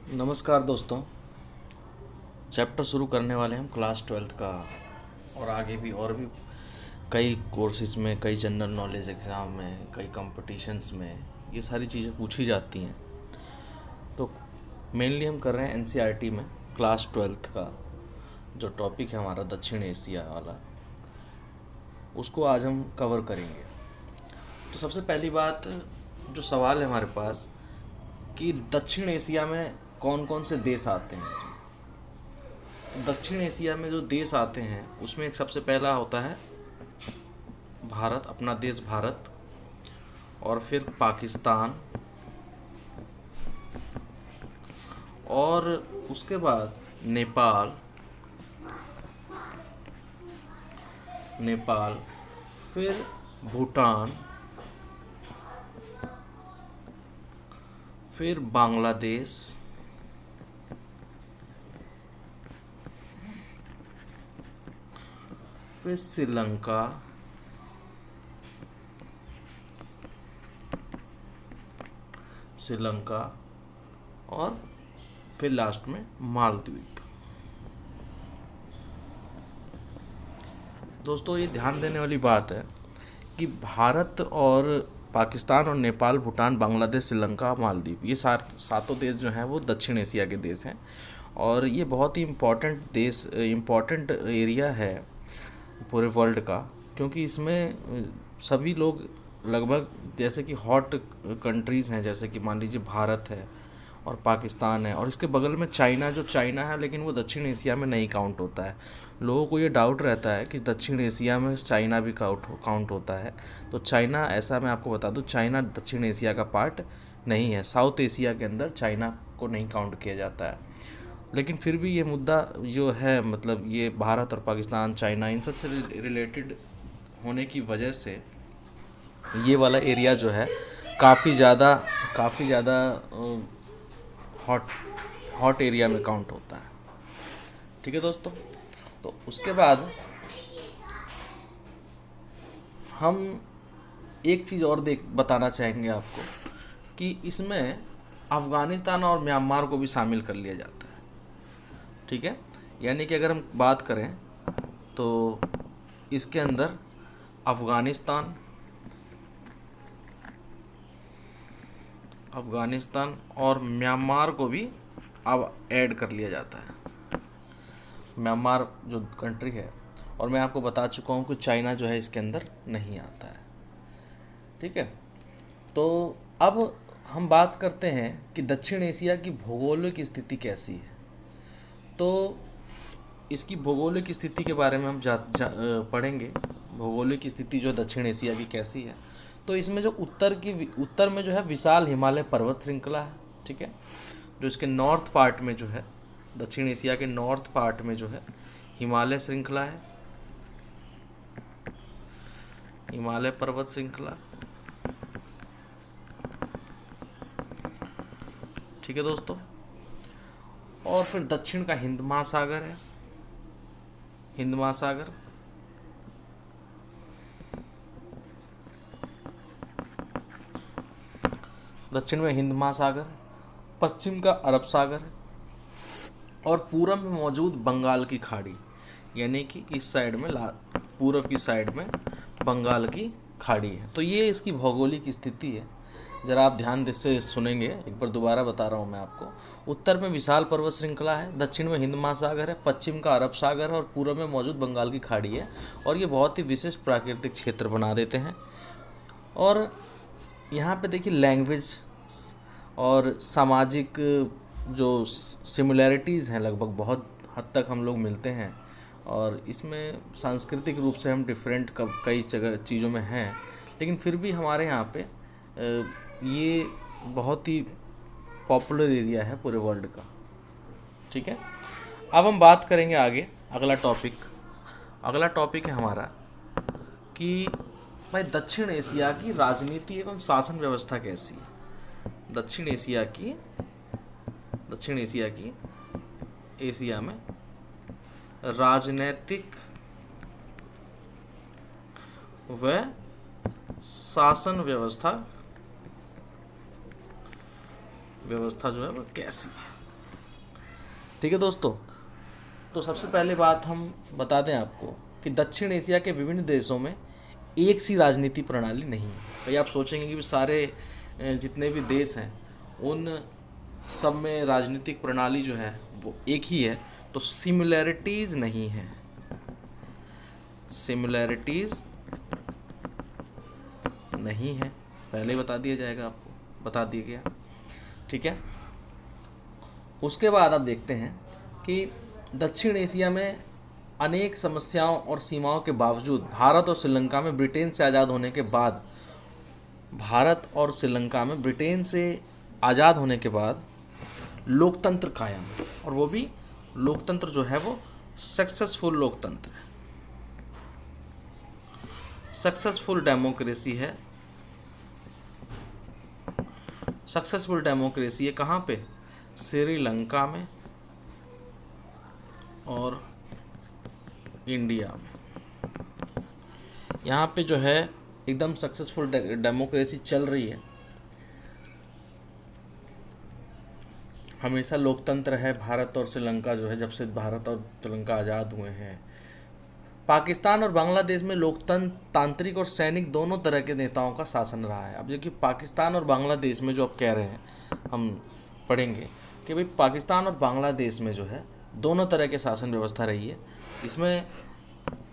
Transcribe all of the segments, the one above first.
नमस्कार दोस्तों। चैप्टर शुरू करने वाले हैं हम क्लास 12th का। और आगे भी और भी कई कोर्सेज में, कई जनरल नॉलेज एग्ज़ाम में, कई कंपटीशंस में ये सारी चीज़ें पूछी जाती हैं। तो मेनली हम कर रहे हैं एनसीईआरटी में क्लास 12th का जो टॉपिक है हमारा दक्षिण एशिया वाला, उसको आज हम कवर करेंगे। तो सबसे पहली बात, जो सवाल है हमारे पास कि दक्षिण एशिया में कौन कौन से देश आते हैं इसमें। तो दक्षिण एशिया में जो देश आते हैं उसमें एक सबसे पहला होता है भारत, अपना देश भारत, और फिर पाकिस्तान, और उसके बाद नेपाल, फिर भूटान, फिर बांग्लादेश, फिर श्रीलंका, और फिर लास्ट में मालदीव। दोस्तों, ये ध्यान देने वाली बात है कि भारत और पाकिस्तान और नेपाल, भूटान, बांग्लादेश, श्रीलंका, मालदीव, ये सातों देश जो हैं वो दक्षिण एशिया के देश हैं। और ये बहुत ही इम्पोर्टेंट एरिया है पूरे वर्ल्ड का, क्योंकि इसमें सभी लोग लगभग, जैसे कि हॉट कंट्रीज़ हैं, जैसे कि मान लीजिए भारत है और पाकिस्तान है, और इसके बगल में चाइना है, लेकिन वो दक्षिण एशिया में नहीं काउंट होता है। लोगों को ये डाउट रहता है कि दक्षिण एशिया में चाइना भी काउंट होता है। तो चाइना, ऐसा मैं आपको बता दूं, चाइना दक्षिण एशिया का पार्ट नहीं है। साउथ एशिया के अंदर चाइना को नहीं काउंट किया जाता है। लेकिन फिर भी ये मुद्दा जो है, मतलब ये भारत और पाकिस्तान, चाइना, इन सब से रिलेटेड होने की वजह से ये वाला एरिया जो है काफ़ी ज़्यादा हॉट हॉट एरिया में काउंट होता है। ठीक है दोस्तों। तो उसके बाद हम एक चीज़ और बताना चाहेंगे आपको कि इसमें अफ़गानिस्तान और म्यांमार को भी शामिल कर लिया जाता है। ठीक है, यानी कि अगर हम बात करें तो इसके अंदर अफ़गानिस्तान और म्यांमार को भी अब ऐड कर लिया जाता है। म्यांमार जो कंट्री है, और मैं आपको बता चुका हूँ कि चाइना जो है इसके अंदर नहीं आता है। ठीक है, तो अब हम बात करते हैं कि दक्षिण एशिया की भौगोलिक स्थिति कैसी है। तो इसकी भौगोलिक स्थिति के बारे में हम पढ़ेंगे। भौगोलिक स्थिति जो दक्षिण एशिया की कैसी है, तो इसमें जो उत्तर में जो है विशाल हिमालय पर्वत श्रृंखला है। ठीक है, जो इसके नॉर्थ पार्ट में जो है, दक्षिण एशिया के नॉर्थ पार्ट में जो है हिमालय श्रृंखला है, हिमालय पर्वत श्रृंखला। ठीक है दोस्तों। और फिर दक्षिण का हिंद महासागर है, हिंद महासागर। दक्षिण में हिंद महासागर, पश्चिम का अरब सागर है, और पूरब में मौजूद बंगाल की खाड़ी, यानी कि इस साइड में पूरब की साइड में बंगाल की खाड़ी है। तो ये इसकी भौगोलिक स्थिति है। ज़रा आप ध्यान से सुनेंगे, एक बार दोबारा बता रहा हूँ मैं आपको। उत्तर में विशाल पर्वत श्रृंखला है, दक्षिण में हिंद महासागर है, पश्चिम का अरब सागर है, और पूरब में मौजूद बंगाल की खाड़ी है। और ये बहुत ही विशिष्ट प्राकृतिक क्षेत्र बना देते हैं। और यहाँ पे देखिए, लैंग्वेज और सामाजिक जो सिमिलैरिटीज़ हैं, लगभग बहुत हद तक हम लोग मिलते हैं। और इसमें सांस्कृतिक रूप से हम डिफरेंट कई जगह चीज़ों में हैं, लेकिन फिर भी हमारे यहाँ पे ये बहुत ही पॉपुलर एरिया है पूरे वर्ल्ड का। ठीक है, अब हम बात करेंगे आगे। अगला टॉपिक है हमारा कि भाई दक्षिण एशिया की राजनीति एवं शासन व्यवस्था कैसी है। दक्षिण एशिया में राजनैतिक व शासन व्यवस्था जो है वो कैसी है। ठीक है दोस्तों, तो सबसे पहले बात हम बता दें आपको कि दक्षिण एशिया के विभिन्न देशों में एक सी राजनीति प्रणाली नहीं है। भाई आप सोचेंगे कि सारे जितने भी देश हैं उन सब में राजनीतिक प्रणाली जो है वो एक ही है, तो सिमिलैरिटीज़ नहीं है, सिमिलैरिटीज़ नहीं है, पहले ही बता दिया जाएगा, आपको बता दिया गया। ठीक है, उसके बाद आप देखते हैं कि दक्षिण एशिया में अनेक समस्याओं और सीमाओं के बावजूद भारत और श्रीलंका में ब्रिटेन से आज़ाद होने के बाद लोकतंत्र कायम, और वो भी लोकतंत्र जो है वो सक्सेसफुल लोकतंत्र है, सक्सेसफुल डेमोक्रेसी है, सक्सेसफुल डेमोक्रेसी है। कहाँ पे? श्रीलंका में और इंडिया में, यहाँ पे जो है एकदम सक्सेसफुल डेमोक्रेसी चल रही है, हमेशा लोकतंत्र है। भारत और श्रीलंका जो है, जब से भारत और श्रीलंका आज़ाद हुए हैं। पाकिस्तान और बांग्लादेश में लोकतंत्र तांत्रिक और सैनिक दोनों तरह के नेताओं का शासन रहा है। अब देखिए पाकिस्तान और बांग्लादेश में जो आप कह रहे हैं, हम पढ़ेंगे कि भाई पाकिस्तान और बांग्लादेश में जो है दोनों तरह के शासन व्यवस्था रही है।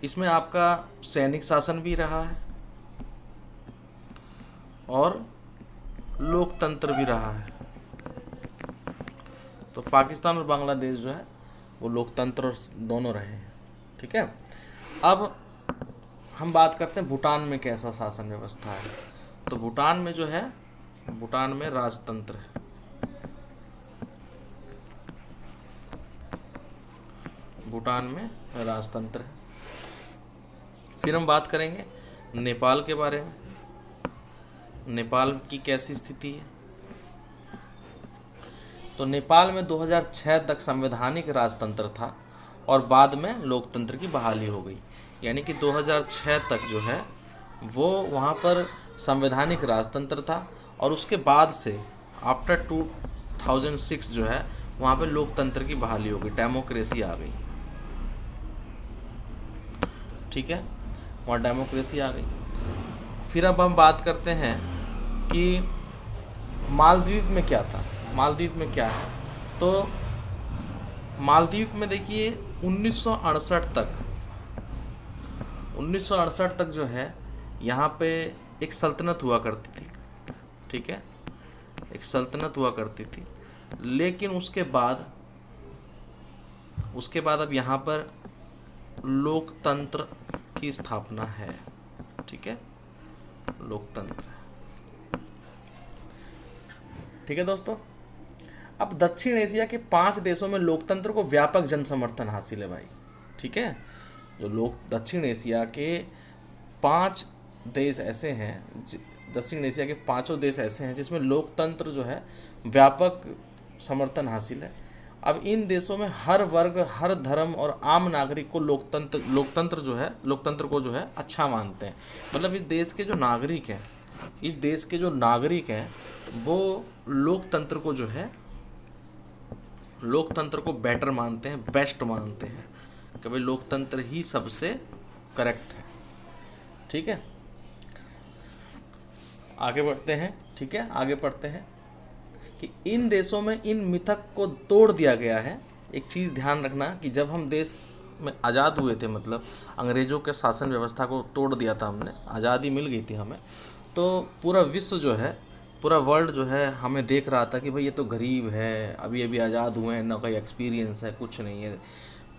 इसमें आपका सैनिक शासन भी रहा है और लोकतंत्र भी रहा है। तो पाकिस्तान और बांग्लादेश जो है वो लोकतंत्र दोनों रहे हैं। ठीक है, अब हम बात करते हैं भूटान में कैसा शासन व्यवस्था है। तो भूटान में जो है, भूटान में राजतंत्र है। भूटान में राजतंत्र है। फिर हम बात करेंगे नेपाल के बारे में। नेपाल की कैसी स्थिति है? तो नेपाल में 2006 तक संवैधानिक राजतंत्र था और बाद में लोकतंत्र की बहाली हो गई। यानी कि 2006 तक जो है वो वहाँ पर संवैधानिक राजतंत्र था और उसके बाद से आफ्टर 2006 जो है वहाँ पर लोकतंत्र की बहाली हो गई, डेमोक्रेसी आ गई। ठीक है, वहाँ डेमोक्रेसी आ गई। फिर अब हम बात करते हैं कि मालदीव में क्या था। मालदीव में क्या है? तो मालदीव में देखिए 1968 तक जो है यहाँ पे एक सल्तनत हुआ करती थी। ठीक है, एक सल्तनत हुआ करती थी, लेकिन उसके बाद अब यहाँ पर लोकतंत्र की स्थापना है। ठीक है, लोकतंत्र। ठीक है दोस्तों, अब दक्षिण एशिया के 5 देशों में लोकतंत्र को व्यापक जन समर्थन हासिल है भाई। ठीक है, जो दक्षिण एशिया के 5 देश ऐसे हैं, दक्षिण एशिया के 5 देश ऐसे हैं जिसमें लोकतंत्र जो है व्यापक समर्थन हासिल है। अब इन देशों में हर वर्ग, हर धर्म और आम नागरिक को लोकतंत्र को जो है अच्छा मानते हैं। मतलब इस देश के जो नागरिक हैं वो लोकतंत्र को बेटर मानते हैं, बेस्ट मानते हैं कि भाई लोकतंत्र ही सबसे करेक्ट है। ठीक है, आगे बढ़ते हैं। ठीक है, आगे पढ़ते हैं कि इन देशों में इन मिथक को तोड़ दिया गया है। एक चीज़ ध्यान रखना कि जब हम देश में आज़ाद हुए थे, मतलब अंग्रेज़ों के शासन व्यवस्था को तोड़ दिया था हमने, आज़ादी मिल गई थी हमें, तो पूरा विश्व जो है, पूरा वर्ल्ड जो है हमें देख रहा था कि भाई ये तो गरीब है, अभी अभी आज़ाद हुए हैं, ना कोई एक्सपीरियंस है, कुछ नहीं है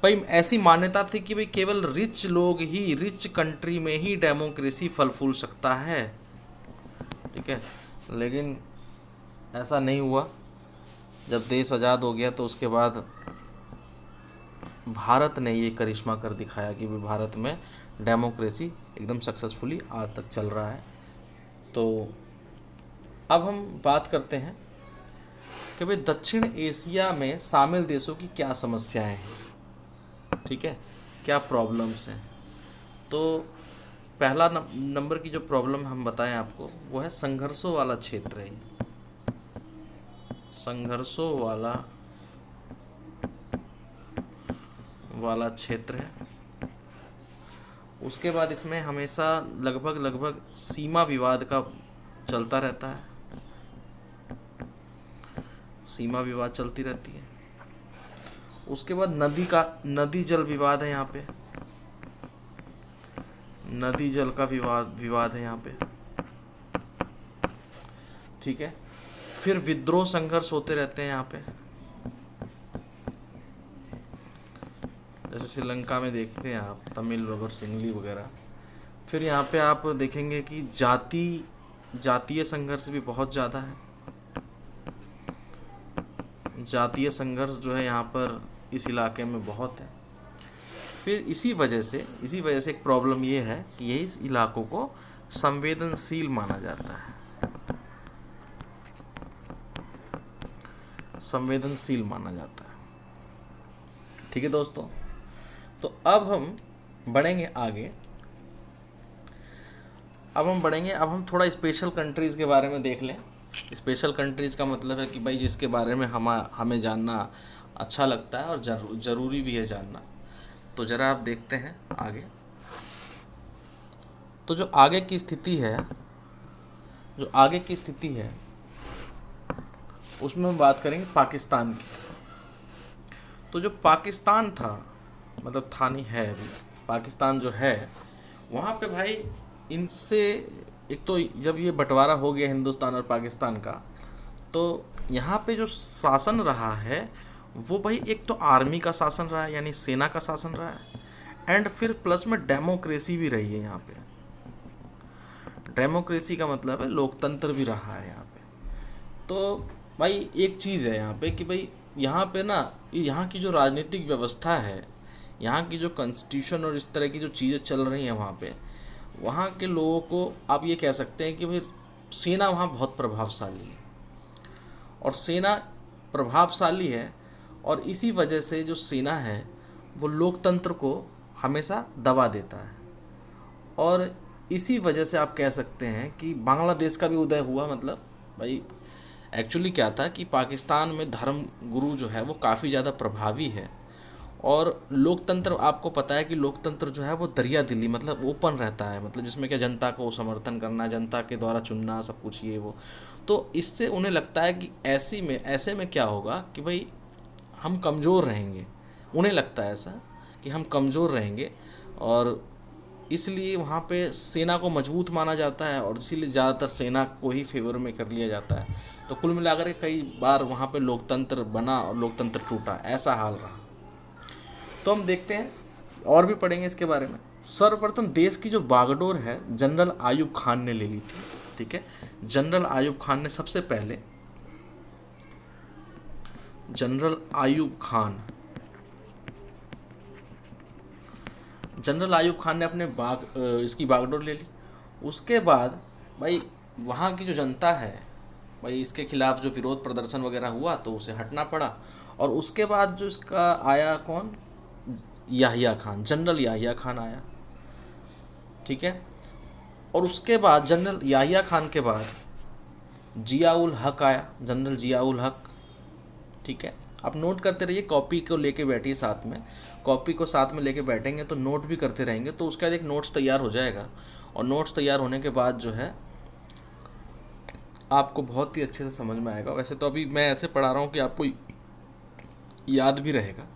भाई। ऐसी मान्यता थी कि भाई केवल रिच कंट्री में ही डेमोक्रेसी फल फूल सकता है। ठीक है, लेकिन ऐसा नहीं हुआ। जब देश आज़ाद हो गया तो उसके बाद भारत ने ये करिश्मा कर दिखाया कि भाई भारत में डेमोक्रेसी एकदम सक्सेसफुली आज तक चल रहा है। तो अब हम बात करते हैं कि भाई दक्षिण एशिया में शामिल देशों की क्या समस्याएं हैं। ठीक है, क्या प्रॉब्लम्स हैं। तो पहला नंबर की जो प्रॉब्लम हम बताएं आपको वो है संघर्षों वाला क्षेत्र है। संघर्षों वाला वाला क्षेत्र है। उसके बाद इसमें हमेशा लगभग सीमा विवाद का चलता रहता है, सीमा विवाद चलती रहती है। उसके बाद नदी जल विवाद है यहाँ पे, नदी जल का विवाद है यहाँ पे, ठीक है। फिर विद्रोह संघर्ष होते रहते हैं यहाँ पे, जैसे श्रीलंका में देखते हैं आप, तमिल और सिंगली वगैरह। फिर यहाँ पे आप देखेंगे कि जातीय संघर्ष भी बहुत ज़्यादा है, जातीय संघर्ष जो है यहाँ पर इस इलाके में बहुत है। फिर इसी वजह से एक प्रॉब्लम ये है कि ये इस इलाकों को संवेदनशील माना जाता है, संवेदनशील माना जाता है, ठीक है दोस्तों। तो अब हम बढ़ेंगे आगे, अब हम थोड़ा स्पेशल कंट्रीज़ के बारे में देख लें। स्पेशल कंट्रीज़ का मतलब है कि भाई जिसके बारे में हमें जानना अच्छा लगता है और ज़रूरी भी है जानना। तो ज़रा आप देखते हैं आगे। तो जो आगे की स्थिति है उसमें हम बात करेंगे पाकिस्तान की। तो जो पाकिस्तान था, मतलब था नहीं है अभी, पाकिस्तान जो है वहाँ पे भाई इनसे एक तो जब ये बंटवारा हो गया हिंदुस्तान और पाकिस्तान का, तो यहाँ पे जो शासन रहा है वो भाई एक तो आर्मी का शासन रहा है, यानी सेना का शासन रहा है, एंड फिर प्लस में डेमोक्रेसी भी रही है यहाँ पे। डेमोक्रेसी का मतलब है लोकतंत्र भी रहा है यहाँ पे। तो भाई एक चीज़ है यहाँ पे कि भाई यहाँ पे ना, यहाँ की जो राजनीतिक व्यवस्था है, यहाँ की जो कॉन्स्टिट्यूशन और इस तरह की जो चीज़ें चल रही हैं वहाँ पे, वहाँ के लोगों को आप ये कह सकते हैं कि भाई सेना वहाँ बहुत प्रभावशाली है, और सेना प्रभावशाली है, और इसी वजह से जो सेना है वो लोकतंत्र को हमेशा दबा देता है। और इसी वजह से आप कह सकते हैं कि बांग्लादेश का भी उदय हुआ। मतलब भाई एक्चुअली क्या था कि पाकिस्तान में धर्म गुरु जो है वो काफ़ी ज़्यादा प्रभावी है, और लोकतंत्र, आपको पता है कि लोकतंत्र जो है वो दरिया दिली, मतलब ओपन रहता है, मतलब जिसमें क्या जनता को समर्थन करना, जनता के द्वारा चुनना, सब कुछ ये वो। तो इससे उन्हें लगता है कि ऐसे में क्या होगा कि भाई हम कमज़ोर रहेंगे, उन्हें लगता है ऐसा कि हम कमज़ोर रहेंगे, और इसलिए वहाँ पे सेना को मजबूत माना जाता है, और इसीलिए ज़्यादातर सेना को ही फेवर में कर लिया जाता है। तो कुल मिलाकर के कई बार वहाँ पे लोकतंत्र बना और लोकतंत्र टूटा, ऐसा हाल रहा। तो हम देखते हैं और भी पढ़ेंगे इसके बारे में। सर्वप्रथम देश की जो बागडोर है जनरल आयूब खान ने ले ली थी, ठीक है। जनरल आयूब खान ने सबसे पहले, जनरल आयूब खान ने अपने इसकी बागडोर ले ली। उसके बाद भाई वहाँ की जो जनता है भाई, इसके खिलाफ जो विरोध प्रदर्शन वगैरह हुआ तो उसे हटना पड़ा। और उसके बाद जो इसका आया कौन, याहिया खान, जनरल याहिया खान आया, ठीक है। और उसके बाद जनरल याहिया खान के बाद जियाउल हक आया, जनरल जियाउल हक, ठीक है। आप नोट करते रहिए, कॉपी को लेके बैठिए साथ में, कॉपी को साथ में लेके बैठेंगे तो नोट भी करते रहेंगे, तो उसका एक नोट्स तैयार हो जाएगा। और नोट्स तैयार होने के बाद जो है आपको बहुत ही अच्छे से समझ में आएगा। वैसे तो अभी मैं ऐसे पढ़ा रहा हूँ कि आपको याद भी रहेगा,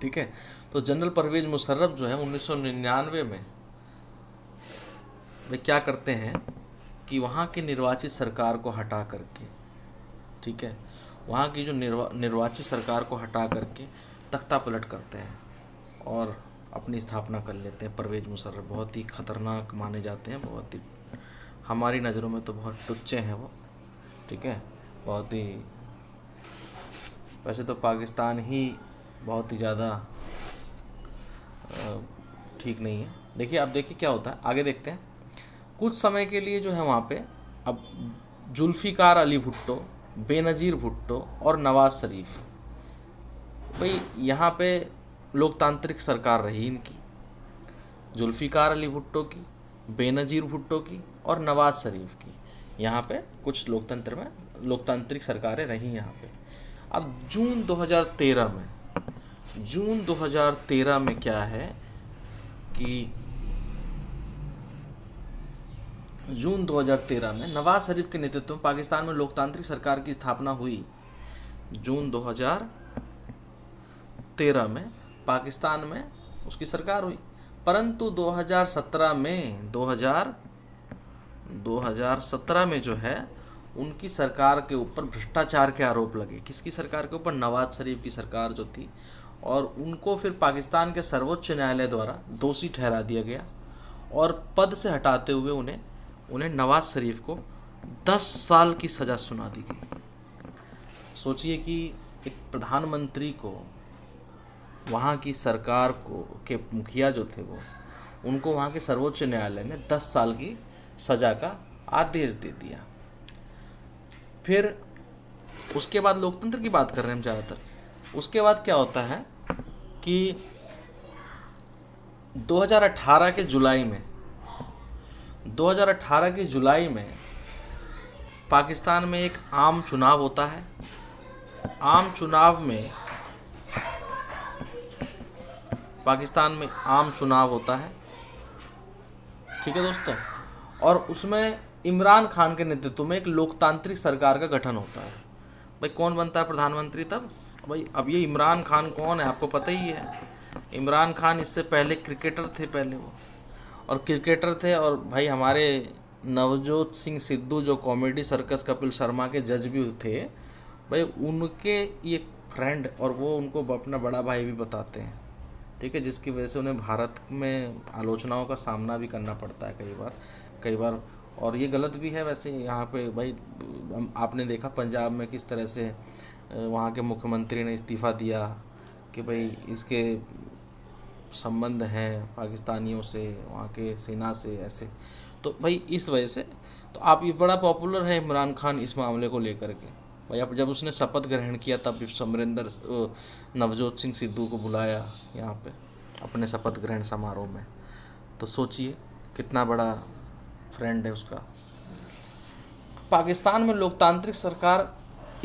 ठीक है। तो जनरल परवेज मुशर्रफ जो है 1999 में वे क्या करते हैं कि वहाँ की निर्वाचित सरकार को हटा करके, ठीक है, वहाँ की जो निर्वाचित सरकार को हटा करके तख्ता पलट करते हैं और अपनी स्थापना कर लेते हैं। परवेज मुशर्रफ बहुत ही खतरनाक माने जाते हैं, बहुत ही हमारी नज़रों में तो बहुत टुच्चे हैं वो, ठीक है, बहुत ही। वैसे तो पाकिस्तान ही बहुत ही ज़्यादा ठीक नहीं है। देखिए, अब देखिए क्या होता है, आगे देखते हैं। कुछ समय के लिए जो है वहाँ पे अब जुल्फ़िकार अली भुट्टो, बेनज़ीर भुट्टो और नवाज़ शरीफ, भाई यहाँ पे लोकतांत्रिक सरकार रही इनकी, जुल्फ़िकार अली भुट्टो की, बेनज़ीर भुट्टो की और नवाज़ शरीफ की। यहाँ पे कुछ लोकतांत्रिक सरकारें रही यहाँ पे। अब जून 2013 में जून 2013 में क्या है कि जून 2013 में नवाज शरीफ के नेतृत्व में पाकिस्तान में लोकतांत्रिक सरकार की स्थापना हुई। जून 2013 में पाकिस्तान में उसकी सरकार हुई, परंतु 2017 में जो है उनकी सरकार के ऊपर भ्रष्टाचार के आरोप लगे। किसकी सरकार के ऊपर? नवाज शरीफ की सरकार जो थी, और उनको फिर पाकिस्तान के सर्वोच्च न्यायालय द्वारा दोषी ठहरा दिया गया और पद से हटाते हुए उन्हें नवाज शरीफ को 10 साल की सज़ा सुना दी गई। सोचिए कि एक प्रधानमंत्री को, वहाँ की सरकार को के मुखिया जो थे उनको वहाँ के सर्वोच्च न्यायालय ने 10 साल की सज़ा का आदेश दे दिया। फिर उसके बाद लोकतंत्र की बात कर रहे हैं हम ज़्यादातर। उसके बाद क्या होता है कि 2018 के जुलाई में पाकिस्तान में एक आम चुनाव होता है। आम चुनाव में पाकिस्तान में आम चुनाव होता है, ठीक है दोस्तों, और उसमें इमरान खान के नेतृत्व में एक लोकतांत्रिक सरकार का गठन होता है। भाई कौन बनता है प्रधानमंत्री तब? भाई अब ये इमरान खान कौन है आपको पता ही है। इमरान खान इससे पहले क्रिकेटर थे, और भाई हमारे नवजोत सिंह सिद्धू जो कॉमेडी सर्कस कपिल शर्मा के जज भी थे, भाई उनके ये फ्रेंड, और वो उनको अपना बड़ा भाई भी बताते हैं, ठीक है, जिसकी वजह से उन्हें भारत में आलोचनाओं का सामना भी करना पड़ता है कई बार। और ये गलत भी है वैसे। यहाँ पे भाई आपने देखा पंजाब में किस तरह से वहाँ के मुख्यमंत्री ने इस्तीफ़ा दिया कि भाई इसके संबंध हैं पाकिस्तानियों से, वहाँ के सेना से, ऐसे। तो भाई इस वजह से तो आप ये बड़ा पॉपुलर है इमरान खान इस मामले को लेकर के। भाई अब जब उसने शपथ ग्रहण किया तब नवजोत सिंह सिद्धू को बुलाया यहाँ पे अपने शपथ ग्रहण समारोह में, तो सोचिए कितना बड़ा फ्रेंड है उसका। पाकिस्तान में लोकतांत्रिक सरकार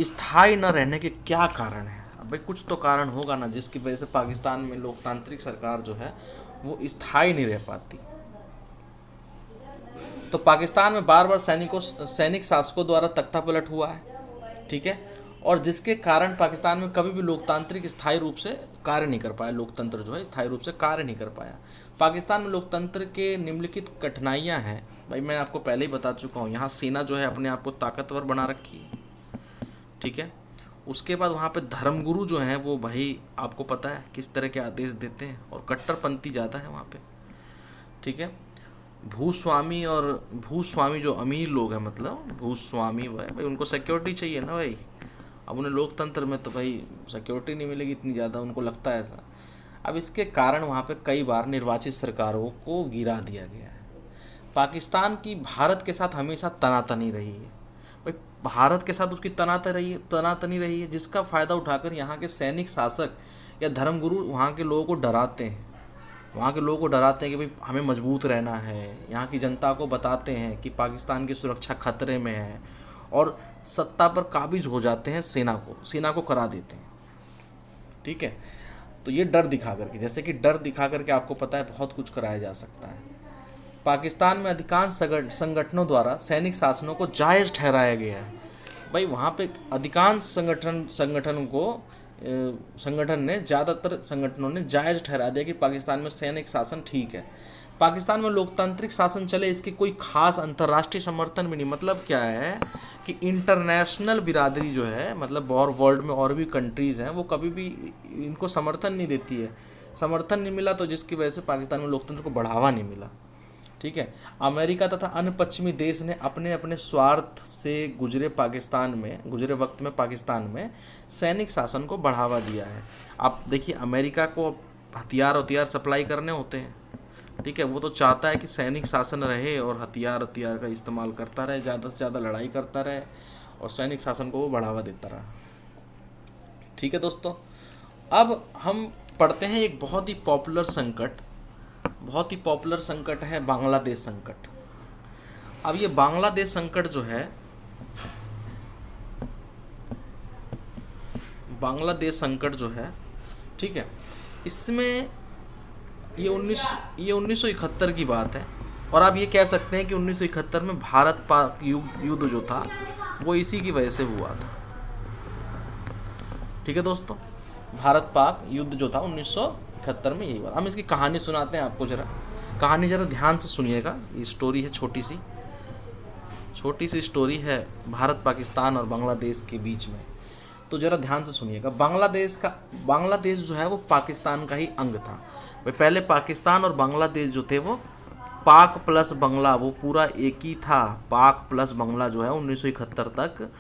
स्थायी न रहने के क्या कारण है? अब भाई कुछ तो कारण होगा ना, जिसकी वजह से पाकिस्तान में लोकतांत्रिक सरकार जो है वो स्थायी नहीं रह पाती। तो पाकिस्तान में बार बार सैनिक शासकों द्वारा तख्ता पलट हुआ है, ठीक है, और जिसके कारण पाकिस्तान में कभी भी लोकतांत्रिक स्थायी रूप से कार्य नहीं कर पाया। लोकतंत्र जो है स्थायी रूप से कार्य नहीं कर पाया। पाकिस्तान में लोकतंत्र के निम्नलिखित कठिनाइयां हैं। भाई मैं आपको पहले ही बता चुका हूँ, यहाँ सेना जो है अपने आप को ताकतवर बना रखी है, ठीक है। उसके बाद वहाँ पे धर्मगुरु जो हैं वो भाई आपको पता है किस तरह के आदेश देते हैं, और कट्टरपंथी ज़्यादा है वहाँ पे, ठीक है। भूस्वामी जो अमीर लोग हैं, मतलब भूस्वामी भाई उनको सिक्योरिटी चाहिए ना भाई। अब उन्हें लोकतंत्र में तो भाई सिक्योरिटी नहीं मिलेगी इतनी ज़्यादा, उनको लगता है ऐसा। अब इसके कारण वहाँ पे कई बार निर्वाचित सरकारों को गिरा दिया गया है। पाकिस्तान की भारत के साथ हमेशा तनातनी रही है। भाई भारत के साथ उसकी तनातनी रही है, जिसका फ़ायदा उठाकर यहाँ के सैनिक शासक या धर्मगुरु वहाँ के लोगों को डराते हैं। कि भाई हमें मजबूत रहना है। यहाँ की जनता को बताते हैं कि पाकिस्तान की सुरक्षा खतरे में है, और सत्ता पर काबिज हो जाते हैं, सेना को करा देते हैं, ठीक है। तो ये डर दिखा करके, जैसे कि डर दिखा करके आपको पता है बहुत कुछ कराया जा सकता है। पाकिस्तान में अधिकांश संगठनों द्वारा सैनिक शासनों को जायज़ ठहराया गया है। भाई वहाँ पे अधिकांश ज़्यादातर संगठनों ने जायज़ ठहरा दिया कि पाकिस्तान में सैनिक शासन ठीक है। पाकिस्तान में लोकतांत्रिक शासन चले, इसके कोई खास अंतर्राष्ट्रीय समर्थन भी नहीं। मतलब क्या है कि इंटरनेशनल बिरादरी जो है, मतलब और वर्ल्ड में और भी कंट्रीज़ हैं, वो कभी भी इनको समर्थन नहीं देती है। समर्थन नहीं मिला तो जिसकी वजह से पाकिस्तान में लोकतंत्र को बढ़ावा नहीं मिला, ठीक है। अमेरिका तथा अन्य पश्चिमी देश ने अपने अपने स्वार्थ से गुजरे वक्त में पाकिस्तान में सैनिक शासन को बढ़ावा दिया है। आप देखिए अमेरिका को हथियार सप्लाई करने होते हैं, ठीक है। वो तो चाहता है कि सैनिक शासन रहे और हथियार का इस्तेमाल करता रहे, ज़्यादा से ज़्यादा लड़ाई करता रहे और सैनिक शासन को वो बढ़ावा देता रहा, ठीक है दोस्तों। अब हम पढ़ते हैं एक बहुत ही पॉपुलर संकट है बांग्लादेश संकट। अब ये बांग्लादेश संकट जो है, ठीक है। इसमें ये 1971 की बात है, और आप ये कह सकते हैं कि 1971 में भारत पाक युद्ध जो था वो इसी की वजह से हुआ था। ठीक है दोस्तों, भारत पाक युद्ध जो था 1971 में, यही बात। हम इसकी कहानी सुनाते हैं आपको, जरा कहानी जरा ध्यान से सुनिएगा। ये स्टोरी है, छोटी सी स्टोरी है भारत पाकिस्तान और बांग्लादेश के बीच में, तो जरा ध्यान से सुनिएगा। बांग्लादेश जो है वो पाकिस्तान का ही अंग था। पहले पाकिस्तान और बांग्लादेश जो थे वो पाक प्लस बंगला, वो पूरा एक ही था। पाक प्लस बंगला जो है 1971 तक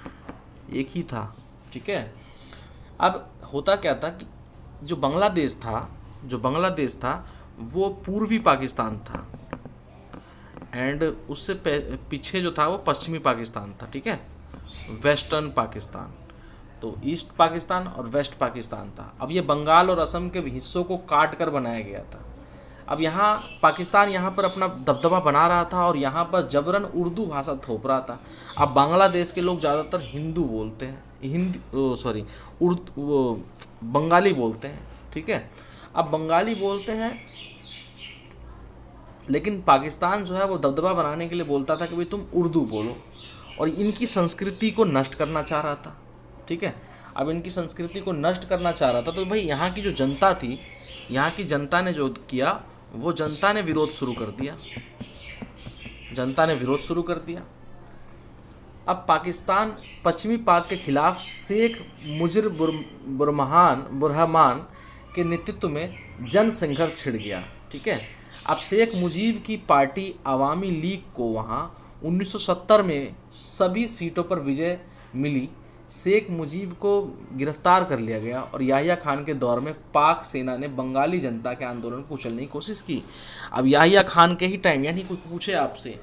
एक ही था। ठीक है। अब होता क्या था कि जो बांग्लादेश था वो पूर्वी पाकिस्तान था, एंड उससे पीछे जो था वो पश्चिमी पाकिस्तान था। ठीक है, वेस्टर्न पाकिस्तान। तो ईस्ट पाकिस्तान और वेस्ट पाकिस्तान था। अब ये बंगाल और असम के हिस्सों को काट कर बनाया गया था। अब यहाँ पाकिस्तान यहाँ पर अपना दबदबा बना रहा था और यहाँ पर जबरन उर्दू भाषा थोप रहा था। अब बांग्लादेश के लोग ज़्यादातर हिंदू बोलते हैं, बंगाली बोलते हैं। ठीक है, अब बंगाली बोलते हैं, लेकिन पाकिस्तान जो है वो दबदबा बनाने के लिए बोलता था कि भाई तुम उर्दू बोलो, और इनकी संस्कृति को नष्ट करना चाह रहा था। ठीक है, अब इनकी संस्कृति को नष्ट करना चाह रहा था, तो भाई यहाँ की जो जनता थी, यहाँ की जनता ने जो किया, वो जनता ने विरोध शुरू कर दिया। अब पाकिस्तान पश्चिमी पाक के खिलाफ शेख मुजिर बुरहमान के नेतृत्व में जन संघर्ष छिड़ गया। ठीक है, अब शेख मुजीब की पार्टी अवामी लीग को वहाँ 1970 में सभी सीटों पर विजय मिली। शेख मुजीब को गिरफ्तार कर लिया गया और याहिया खान के दौर में पाक सेना ने बंगाली जनता के आंदोलन को कुचलने की कोशिश की। अब याहिया खान के ही टाइम, यानी कोई पूछे आपसे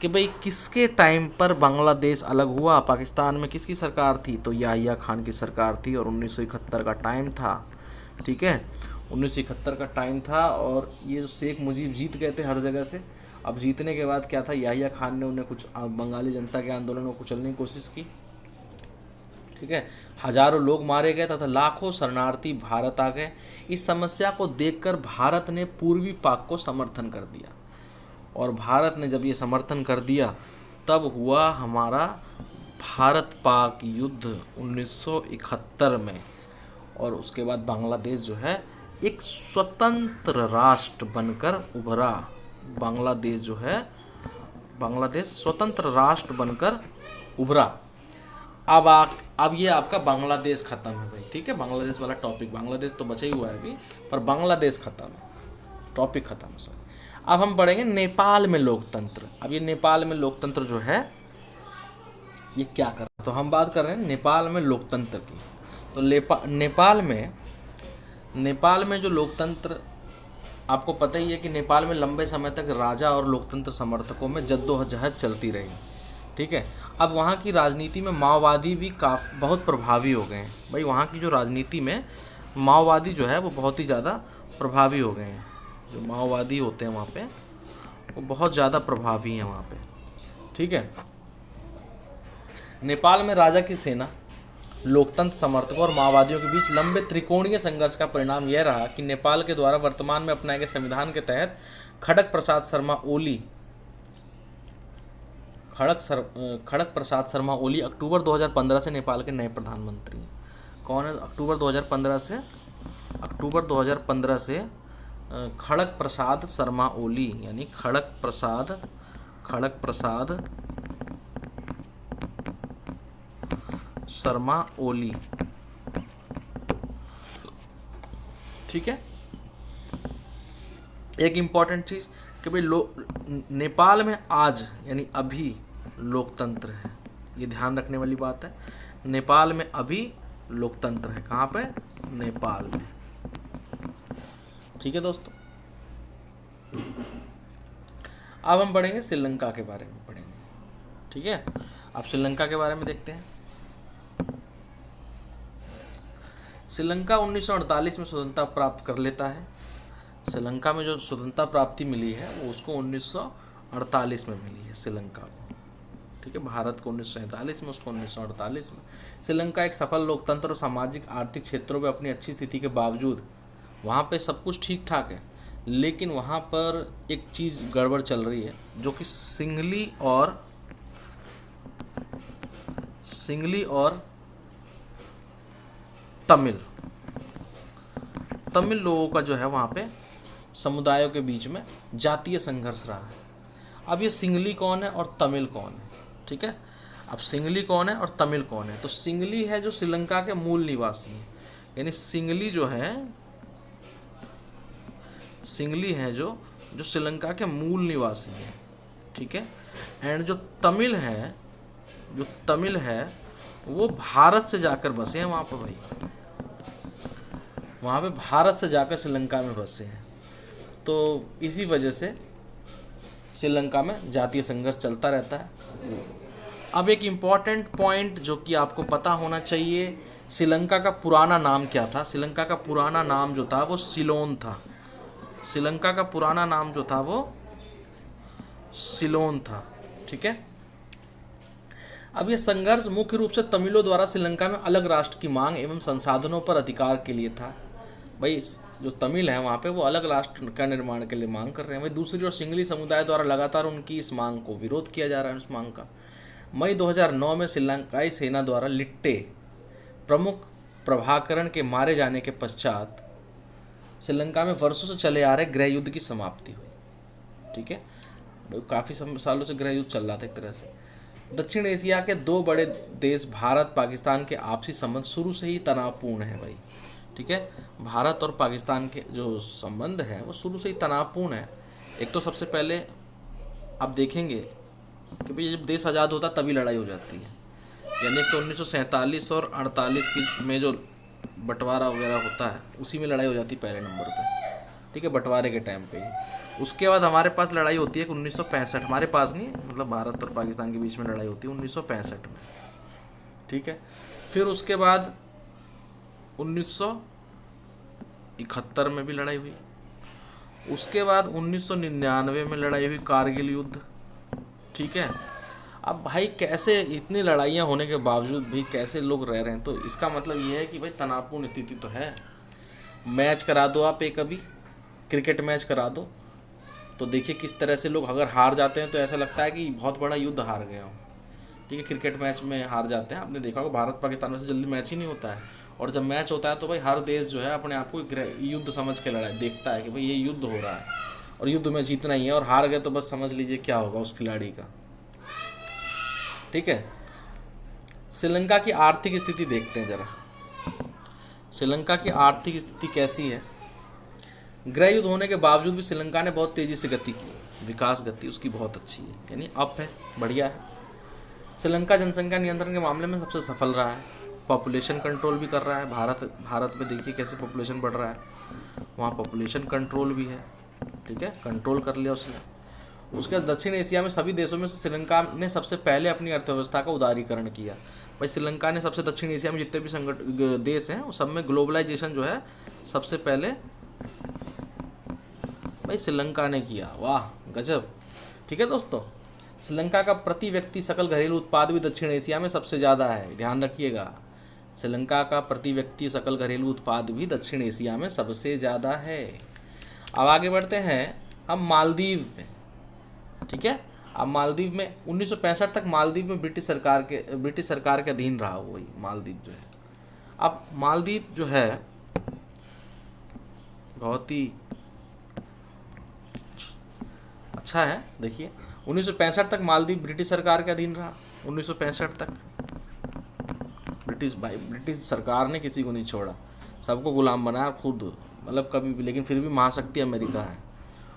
कि भाई किसके टाइम पर बांग्लादेश अलग हुआ, पाकिस्तान में किसकी सरकार थी, तो याहिया खान की सरकार थी, और 1971 का टाइम था। ठीक है, 1971 का टाइम था, और ये जो शेख मुजीब जीत गए थे हर जगह से। अब जीतने के बाद क्या था, याहिया खान ने उन्हें कुछ बंगाली जनता के आंदोलन को कुचलने की कोशिश की। ठीक है, हजारों लोग मारे गए तथा लाखों शरणार्थी भारत आ गए। इस समस्या को देखकर भारत ने पूर्वी पाक को समर्थन कर दिया, और भारत ने जब ये समर्थन कर दिया तब हुआ हमारा भारत पाक युद्ध 1971 में, और उसके बाद बांग्लादेश जो है एक स्वतंत्र राष्ट्र बनकर उभरा। बांग्लादेश स्वतंत्र राष्ट्र बनकर उभरा। अब ये आपका बांग्लादेश खत्म है भाई। ठीक है, बांग्लादेश वाला टॉपिक, बांग्लादेश तो बचा ही हुआ है अभी, पर बांग्लादेश खत्म है, टॉपिक खत्म है। सॉरी, अब हम पढ़ेंगे नेपाल में लोकतंत्र। अब ये नेपाल में लोकतंत्र जो है ये क्या कर रहा है, तो हम बात कर रहे हैं नेपाल में लोकतंत्र की। तो नेपाल में जो लोकतंत्र, आपको पता ही है कि नेपाल में लंबे समय तक राजा और लोकतंत्र समर्थकों में जद्दोजहद चलती रही। ठीक है, अब वहाँ की राजनीति में माओवादी भी बहुत प्रभावी हो गए हैं। भाई वहाँ की जो राजनीति में माओवादी जो है वो बहुत ही ज़्यादा प्रभावी हो गए हैं। जो माओवादी होते हैं वहाँ पे वो बहुत ज़्यादा प्रभावी हैं वहाँ पे। ठीक है, नेपाल में राजा की सेना, लोकतंत्र समर्थकों और माओवादियों के बीच लंबे त्रिकोणीय संघर्ष का परिणाम यह रहा कि नेपाल के द्वारा वर्तमान में अपनाए गए संविधान के तहत खड़क प्रसाद शर्मा ओली अक्टूबर 2015 से नेपाल के नए प्रधानमंत्री हैं। कौन है? अक्टूबर 2015 से खड़क प्रसाद शर्मा ओली, यानी खड़क प्रसाद शर्मा ओली। ठीक है, एक इम्पॉर्टेंट चीज़ कि भाई नेपाल में आज यानी अभी लोकतंत्र है, ये ध्यान रखने वाली बात है। नेपाल में अभी लोकतंत्र है। कहाँ पे? नेपाल में। ठीक है दोस्तों, अब हम पढ़ेंगे श्रीलंका के बारे में पढ़ेंगे। ठीक है, अब श्रीलंका के बारे में देखते हैं। श्रीलंका 1948 में स्वतंत्रता प्राप्त कर लेता है। श्रीलंका में जो स्वतंत्रता प्राप्ति मिली है वो उसको 1948 में मिली है श्रीलंका को। ठीक है, भारत को 1947 में, उसको 1948 में। श्रीलंका एक सफल लोकतंत्र और सामाजिक आर्थिक क्षेत्रों में अपनी अच्छी स्थिति के बावजूद, वहाँ पे सब कुछ ठीक ठाक है, लेकिन वहाँ पर एक चीज़ गड़बड़ चल रही है, जो कि सिंगली और तमिल लोगों का जो है वहाँ पे समुदायों के बीच में जातीय संघर्ष रहा है। अब ये सिंगली कौन है और तमिल कौन है, ठीक है। अब सिंगली कौन है और तमिल कौन है, तो सिंगली है जो श्रीलंका के मूल निवासी हैं, यानी सिंगली है जो श्रीलंका के मूल निवासी हैं, ठीक है। एंड जो तमिल है वो भारत से जाकर बसे हैं वहाँ पर भाई, वहाँ पे भारत से जाकर श्रीलंका में बसे हैं। तो इसी वजह से श्रीलंका में जातीय संघर्ष चलता रहता है। अब एक इम्पॉर्टेंट पॉइंट जो कि आपको पता होना चाहिए, श्रीलंका का पुराना नाम क्या था। श्रीलंका का पुराना नाम जो था वो सिलोन था। श्रीलंका का पुराना नाम जो था वो सिलोन था, ठीक है। अब ये संघर्ष मुख्य रूप से तमिलों द्वारा श्रीलंका में अलग राष्ट्र की मांग एवं संसाधनों पर अधिकार के लिए था। भाई जो तमिल है वहाँ पे वो अलग राष्ट्र का निर्माण के लिए मांग कर रहे हैं। वही दूसरी ओर सिंगली समुदाय द्वारा लगातार उनकी इस मांग को विरोध किया जा रहा है। उस मांग का मई 2009 में श्रीलंकाई सेना द्वारा लिट्टे प्रमुख प्रभाकरण के मारे जाने के पश्चात श्रीलंका में वर्षों से चले आ रहे गृह युद्ध की समाप्ति हुई, ठीक है। काफ़ी सालों से गृह युद्ध चल रहा था एक तरह से। दक्षिण एशिया के दो बड़े देश भारत पाकिस्तान के आपसी संबंध शुरू से ही तनावपूर्ण है भाई, ठीक है। भारत और पाकिस्तान के जो संबंध है वो शुरू से ही तनावपूर्ण है। एक तो सबसे पहले आप देखेंगे कि भाई जब देश आज़ाद होता तभी लड़ाई हो जाती है, यानी एक तो 1947 और 48 की में जो बंटवारा वगैरह होता है उसी में लड़ाई हो जाती है पहले नंबर पे, ठीक है, बंटवारे के टाइम पे ही। उसके बाद हमारे पास लड़ाई होती है 1965, हमारे पास नहीं, मतलब भारत और पाकिस्तान के बीच में लड़ाई होती है 1965 में, ठीक है। फिर उसके बाद 1971 में भी लड़ाई हुई। उसके बाद 1999 में लड़ाई हुई कारगिल युद्ध, ठीक है। अब भाई कैसे इतनी लड़ाइयाँ होने के बावजूद भी कैसे लोग रह रहे हैं, तो इसका मतलब ये है कि भाई तनावपूर्ण स्थिति तो है। मैच करा दो आप एक अभी क्रिकेट मैच करा दो तो देखिए किस तरह से लोग अगर हार जाते हैं तो ऐसा लगता है कि बहुत बड़ा युद्ध हार गया हो, ठीक है। क्रिकेट मैच में हार जाते हैं, आपने देखा होगा भारत पाकिस्तान में से जल्दी मैच ही नहीं होता है, और जब मैच होता है तो भाई हर देश जो है अपने आप को युद्ध समझ के लड़ाई देखता है कि भाई ये युद्ध हो रहा है और युद्ध में जीतना ही है, और हार गए तो बस समझ लीजिए क्या होगा उस खिलाड़ी का, ठीक है। श्रीलंका की आर्थिक स्थिति देखते हैं जरा। श्रीलंका की आर्थिक स्थिति कैसी है। गृह युद्ध होने के बावजूद भी श्रीलंका ने बहुत तेज़ी से गति की, विकास गति उसकी बहुत अच्छी है, यानी अप है, बढ़िया है। श्रीलंका जनसंख्या नियंत्रण के मामले में सबसे सफल रहा है, पॉपुलेशन कंट्रोल भी कर रहा है। भारत में देखिए कैसे पॉपुलेशन बढ़ रहा है, वहाँ पॉपुलेशन कंट्रोल भी है, ठीक है, कंट्रोल कर लिया उसने। उसके बाद दक्षिण एशिया में सभी देशों में से श्रीलंका ने सबसे पहले अपनी अर्थव्यवस्था का उदारीकरण किया। भाई श्रीलंका ने सबसे दक्षिण एशिया में जितने भी देश हैं उस सब में ग्लोबलाइजेशन जो है सबसे पहले भाई श्रीलंका ने किया। वाह गजब, ठीक है दोस्तों। श्रीलंका का प्रति व्यक्ति सकल घरेलू उत्पाद भी दक्षिण एशिया में सबसे ज़्यादा है, ध्यान रखिएगा। श्रीलंका का प्रति व्यक्ति सकल घरेलू उत्पाद भी दक्षिण एशिया में सबसे ज़्यादा है। अब आगे बढ़ते हैं हम मालदीव में, ठीक है। अब मालदीव में 1965 तक मालदीव में ब्रिटिश सरकार के अधीन रहा वही मालदीव जो है। अब मालदीव जो है बहुत ही अच्छा है, देखिए 1965 तक मालदीव ब्रिटिश सरकार के अधीन रहा। 1965 तक ब्रिटिश सरकार ने किसी को नहीं छोड़ा, सबको गुलाम बनाया खुद, मतलब कभी भी, लेकिन फिर भी महाशक्ति अमेरिका है।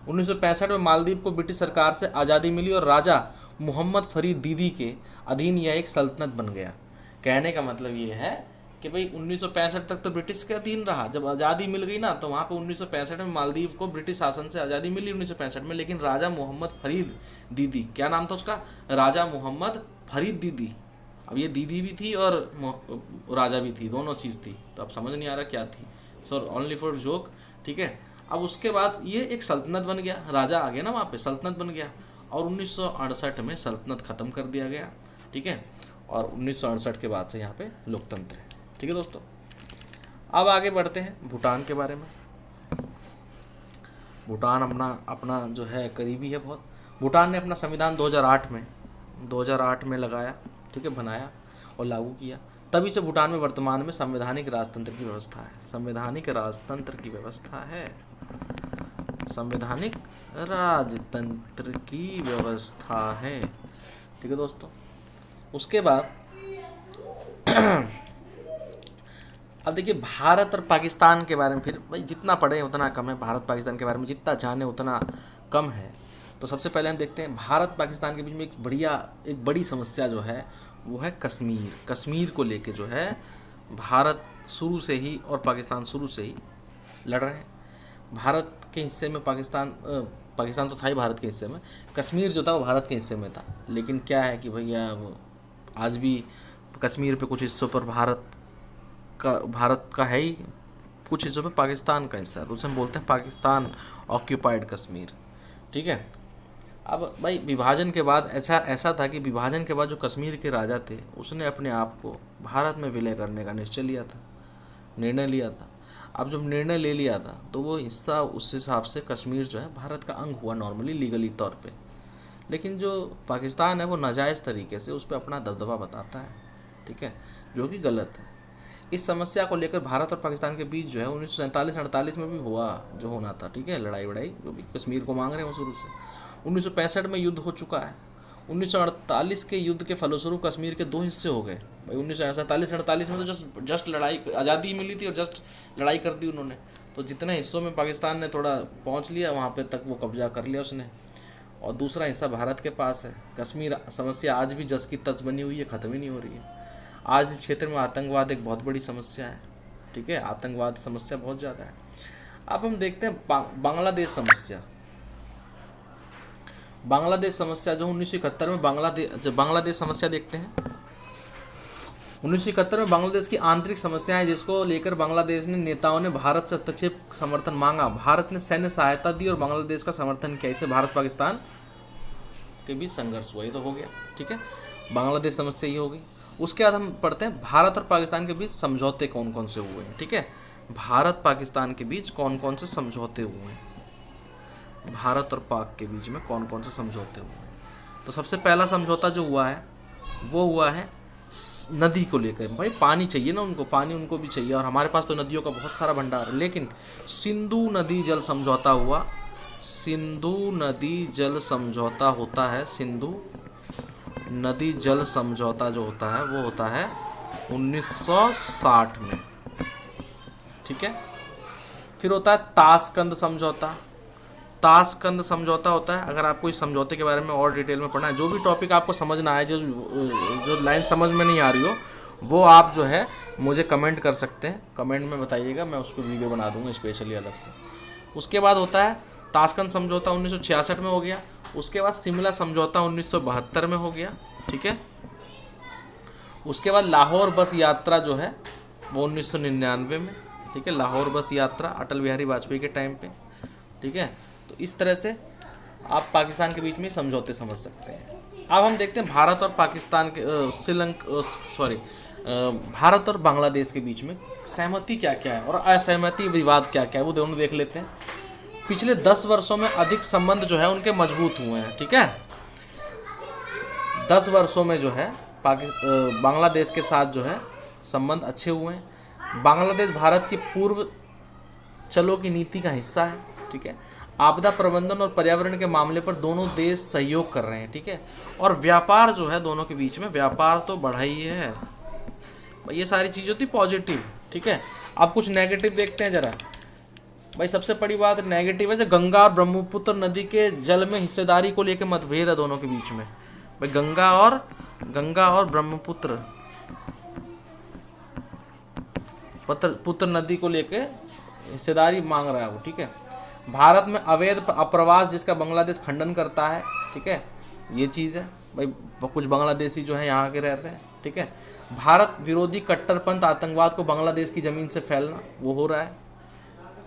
1965 में मालदीव को ब्रिटिश सरकार से आज़ादी मिली और राजा मोहम्मद फरीद दीदी के अधीन यह एक सल्तनत बन गया। कहने का मतलब ये है कि भाई 1965 तक तो ब्रिटिश के अधीन रहा, जब आज़ादी मिल गई ना तो वहाँ पे 1965 में मालदीव को ब्रिटिश शासन से आज़ादी मिली 1965 में, लेकिन राजा मोहम्मद फरीद दीदी, क्या नाम था उसका, राजा मोहम्मद फरीद दीदी। अब ये दीदी भी थी और राजा भी थी, दोनों चीज़ थी, तो अब समझ नहीं आ रहा क्या थी, सो ओनली फॉर जोक, ठीक है। अब उसके बाद ये एक सल्तनत बन गया, राजा आ गया ना वहाँ पे, सल्तनत बन गया। और 1968 में सल्तनत ख़त्म कर दिया गया, ठीक है। और 1968 के बाद से यहाँ पे लोकतंत्र है, ठीक है दोस्तों। अब आगे बढ़ते हैं भूटान के बारे में। भूटान अपना जो है करीबी है बहुत। भूटान ने अपना संविधान 2008 में लगाया, ठीक है, बनाया और लागू किया। तभी से भूटान में वर्तमान में संवैधानिक राजतंत्र की व्यवस्था है। संवैधानिक राजतंत्र की व्यवस्था है, संवैधानिक राजतंत्र की व्यवस्था है, ठीक है दोस्तों। उसके बाद अब देखिए भारत और पाकिस्तान के बारे में, फिर भाई जितना पढ़े उतना कम है, भारत पाकिस्तान के बारे में जितना जाने उतना कम है। तो सबसे पहले हम देखते हैं भारत पाकिस्तान के बीच में एक बड़ी समस्या जो है वो है कश्मीर। कश्मीर को लेके जो है भारत शुरू से ही और पाकिस्तान शुरू से ही लड़ रहे हैं। भारत के हिस्से में पाकिस्तान तो था ही भारत के हिस्से में, कश्मीर जो था वो भारत के हिस्से में था। लेकिन क्या है कि भैया आज भी कश्मीर पे कुछ हिस्सों पर भारत का है ही, कुछ हिस्सों पे पाकिस्तान का हिस्सा है, तो उसे हम बोलते हैं पाकिस्तान ऑक्यूपाइड कश्मीर, ठीक है। अब भाई विभाजन के बाद ऐसा था कि विभाजन के बाद जो कश्मीर के राजा थे उसने अपने आप को भारत में विलय करने का निर्णय लिया था। अब जब निर्णय ले लिया था तो वो हिस्सा उस हिसाब से कश्मीर जो है भारत का अंग हुआ नॉर्मली लीगली तौर पे। लेकिन जो पाकिस्तान है वो नाजायज़ तरीके से उस पर अपना दबदबा बताता है, ठीक है, जो कि गलत है। इस समस्या को लेकर भारत और पाकिस्तान के बीच जो है 1947-48 में भी हुआ जो होना था, ठीक है, लड़ाई जो भी कश्मीर को मांग रहे हैं वो शुरू से। 1965 में युद्ध हो चुका है। 1948 के युद्ध के फलस्वरूप कश्मीर के 2 हिस्से हो गए भाई। 1947-48 में तो जस्ट लड़ाई, आज़ादी मिली थी और जस्ट लड़ाई कर दी उन्होंने। तो जितने हिस्सों में पाकिस्तान ने थोड़ा पहुंच लिया वहाँ पे तक वो कब्जा कर लिया उसने, और दूसरा हिस्सा भारत के पास है। कश्मीर समस्या आज भी जस की तस बनी हुई है, ख़त्म ही नहीं हो रही है। आज इस क्षेत्र में आतंकवाद एक बहुत बड़ी समस्या है, ठीक है, आतंकवाद समस्या बहुत ज़्यादा है। अब हम देखते हैं बांग्लादेश समस्या। बांग्लादेश समस्या जो 1971 में बांग्लादेश समस्या देखते हैं। 1971 में बांग्लादेश की आंतरिक समस्याएं जिसको लेकर बांग्लादेश ने नेताओं ने भारत से हस्तक्षेप समर्थन मांगा। भारत ने सैन्य सहायता दी और बांग्लादेश का समर्थन किया। इससे भारत पाकिस्तान के बीच संघर्ष हुआ, ये तो हो गया, ठीक है, बांग्लादेश समस्या ये हो गई। उसके बाद हम पढ़ते हैं भारत और पाकिस्तान के बीच समझौते कौन कौन से हुए हैं, ठीक है। भारत पाकिस्तान के बीच कौन कौन से समझौते हुए हैं, भारत और पाक के बीच में कौन कौन से समझौते हुए हैं। तो सबसे पहला समझौता जो हुआ है वो हुआ है नदी को लेकर। भाई पानी चाहिए ना उनको, पानी उनको भी चाहिए, और हमारे पास तो नदियों का बहुत सारा भंडार है। लेकिन सिंधु नदी जल समझौता हुआ। सिंधु नदी जल समझौता होता है, सिंधु नदी जल समझौता जो होता है वो होता है 1960 में, ठीक है। फिर होता है ताशकंद समझौता। ताशकंद समझौता होता है, अगर आपको इस समझौते के बारे में और डिटेल में पढ़ना है, जो भी टॉपिक आपको समझ ना आए, जो लाइन समझ में नहीं आ रही हो, वो आप जो है मुझे कमेंट कर सकते हैं, कमेंट में बताइएगा, मैं उस पर वीडियो बना दूंगा स्पेशली अलग से। उसके बाद होता है ताशकंद समझौता 1966 में हो गया। उसके बाद शिमला समझौता 1972 में हो गया, ठीक है। उसके बाद लाहौर बस यात्रा जो है वो 1999 में, ठीक है, लाहौर बस यात्रा अटल बिहारी वाजपेयी के टाइम पे, ठीक है। तो इस तरह से आप पाकिस्तान के बीच में समझौते समझ सकते हैं। अब हम देखते हैं भारत और पाकिस्तान के भारत और बांग्लादेश के बीच में सहमति क्या क्या है और असहमति विवाद क्या क्या है, वो दोनों देख लेते हैं। पिछले 10 वर्षों में अधिक संबंध जो है उनके मजबूत हुए हैं, ठीक है। 10 वर्षों में जो है बांग्लादेश के साथ जो है संबंध अच्छे हुए हैं। बांग्लादेश भारत की पूर्व चलो की नीति का हिस्सा है, ठीक है। आपदा प्रबंधन और पर्यावरण के मामले पर दोनों देश सहयोग कर रहे हैं, ठीक है। और व्यापार जो है दोनों के बीच में, व्यापार तो बढ़ा ही है। ये सारी चीज़ होती पॉजिटिव, ठीक है। अब कुछ नेगेटिव देखते हैं जरा। भाई सबसे बड़ी बात नेगेटिव है जो गंगा और ब्रह्मपुत्र नदी के जल में हिस्सेदारी को लेकर मतभेद है दोनों के बीच में। भाई गंगा और ब्रह्मपुत्र पुत्र नदी को लेकर हिस्सेदारी मांग रहा है वो, ठीक है। भारत में अवैध अप्रवास जिसका बांग्लादेश खंडन करता है, ठीक है, ये चीज़ है। भाई कुछ बांग्लादेशी जो है यहाँ के रहते हैं, ठीक है। भारत विरोधी कट्टरपंथ आतंकवाद को बांग्लादेश की ज़मीन से फैलना वो हो रहा है।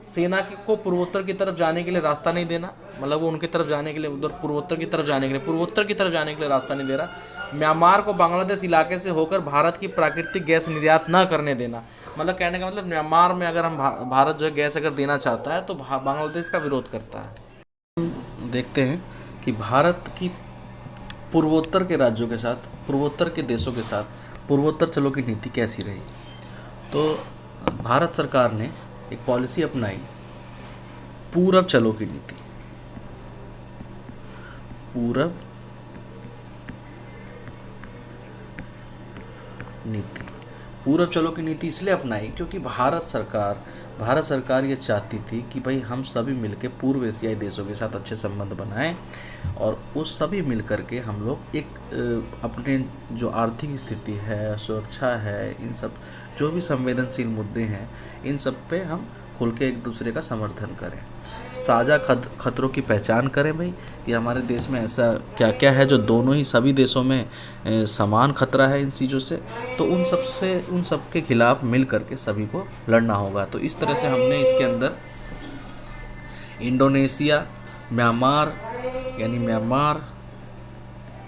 सेना को पूर्वोत्तर की तरफ जाने के लिए रास्ता नहीं देना, मतलब वो उनकी तरफ जाने के लिए, उधर पूर्वोत्तर की तरफ जाने के लिए, पूर्वोत्तर की तरफ जाने के लिए रास्ता नहीं दे रहा। म्यांमार को बांग्लादेश इलाके से होकर भारत की प्राकृतिक गैस निर्यात न करने देना, मतलब कहने का मतलब म्यांमार में अगर हम भारत जो है गैस अगर देना चाहता है तो बांग्लादेश का विरोध करता है। देखते हैं कि भारत की पूर्वोत्तर के राज्यों के साथ, पूर्वोत्तर के देशों के साथ पूर्वोत्तर चलो की नीति कैसी रही। तो भारत सरकार ने एक पॉलिसी अपनाई, पूरब चलो की नीति। पूरब नीति, पूरब चलो की नीति इसलिए अपनाई क्योंकि भारत सरकार ये चाहती थी कि भाई हम सभी मिलकर पूर्व एशियाई देशों के साथ अच्छे संबंध बनाएं और उस सभी मिलकर के हम लोग एक अपने जो आर्थिक स्थिति है, सुरक्षा है, इन सब जो भी संवेदनशील मुद्दे हैं, इन सब पे हम खुल के एक दूसरे का समर्थन करें, साझा खतरों की पहचान करें भाई कि हमारे देश में ऐसा क्या क्या है जो दोनों ही सभी देशों में समान खतरा है इन चीज़ों से, तो उन सब के खिलाफ मिल करके सभी को लड़ना होगा। तो इस तरह से हमने इसके अंदर इंडोनेशिया, म्यांमार, यानी म्यांमार,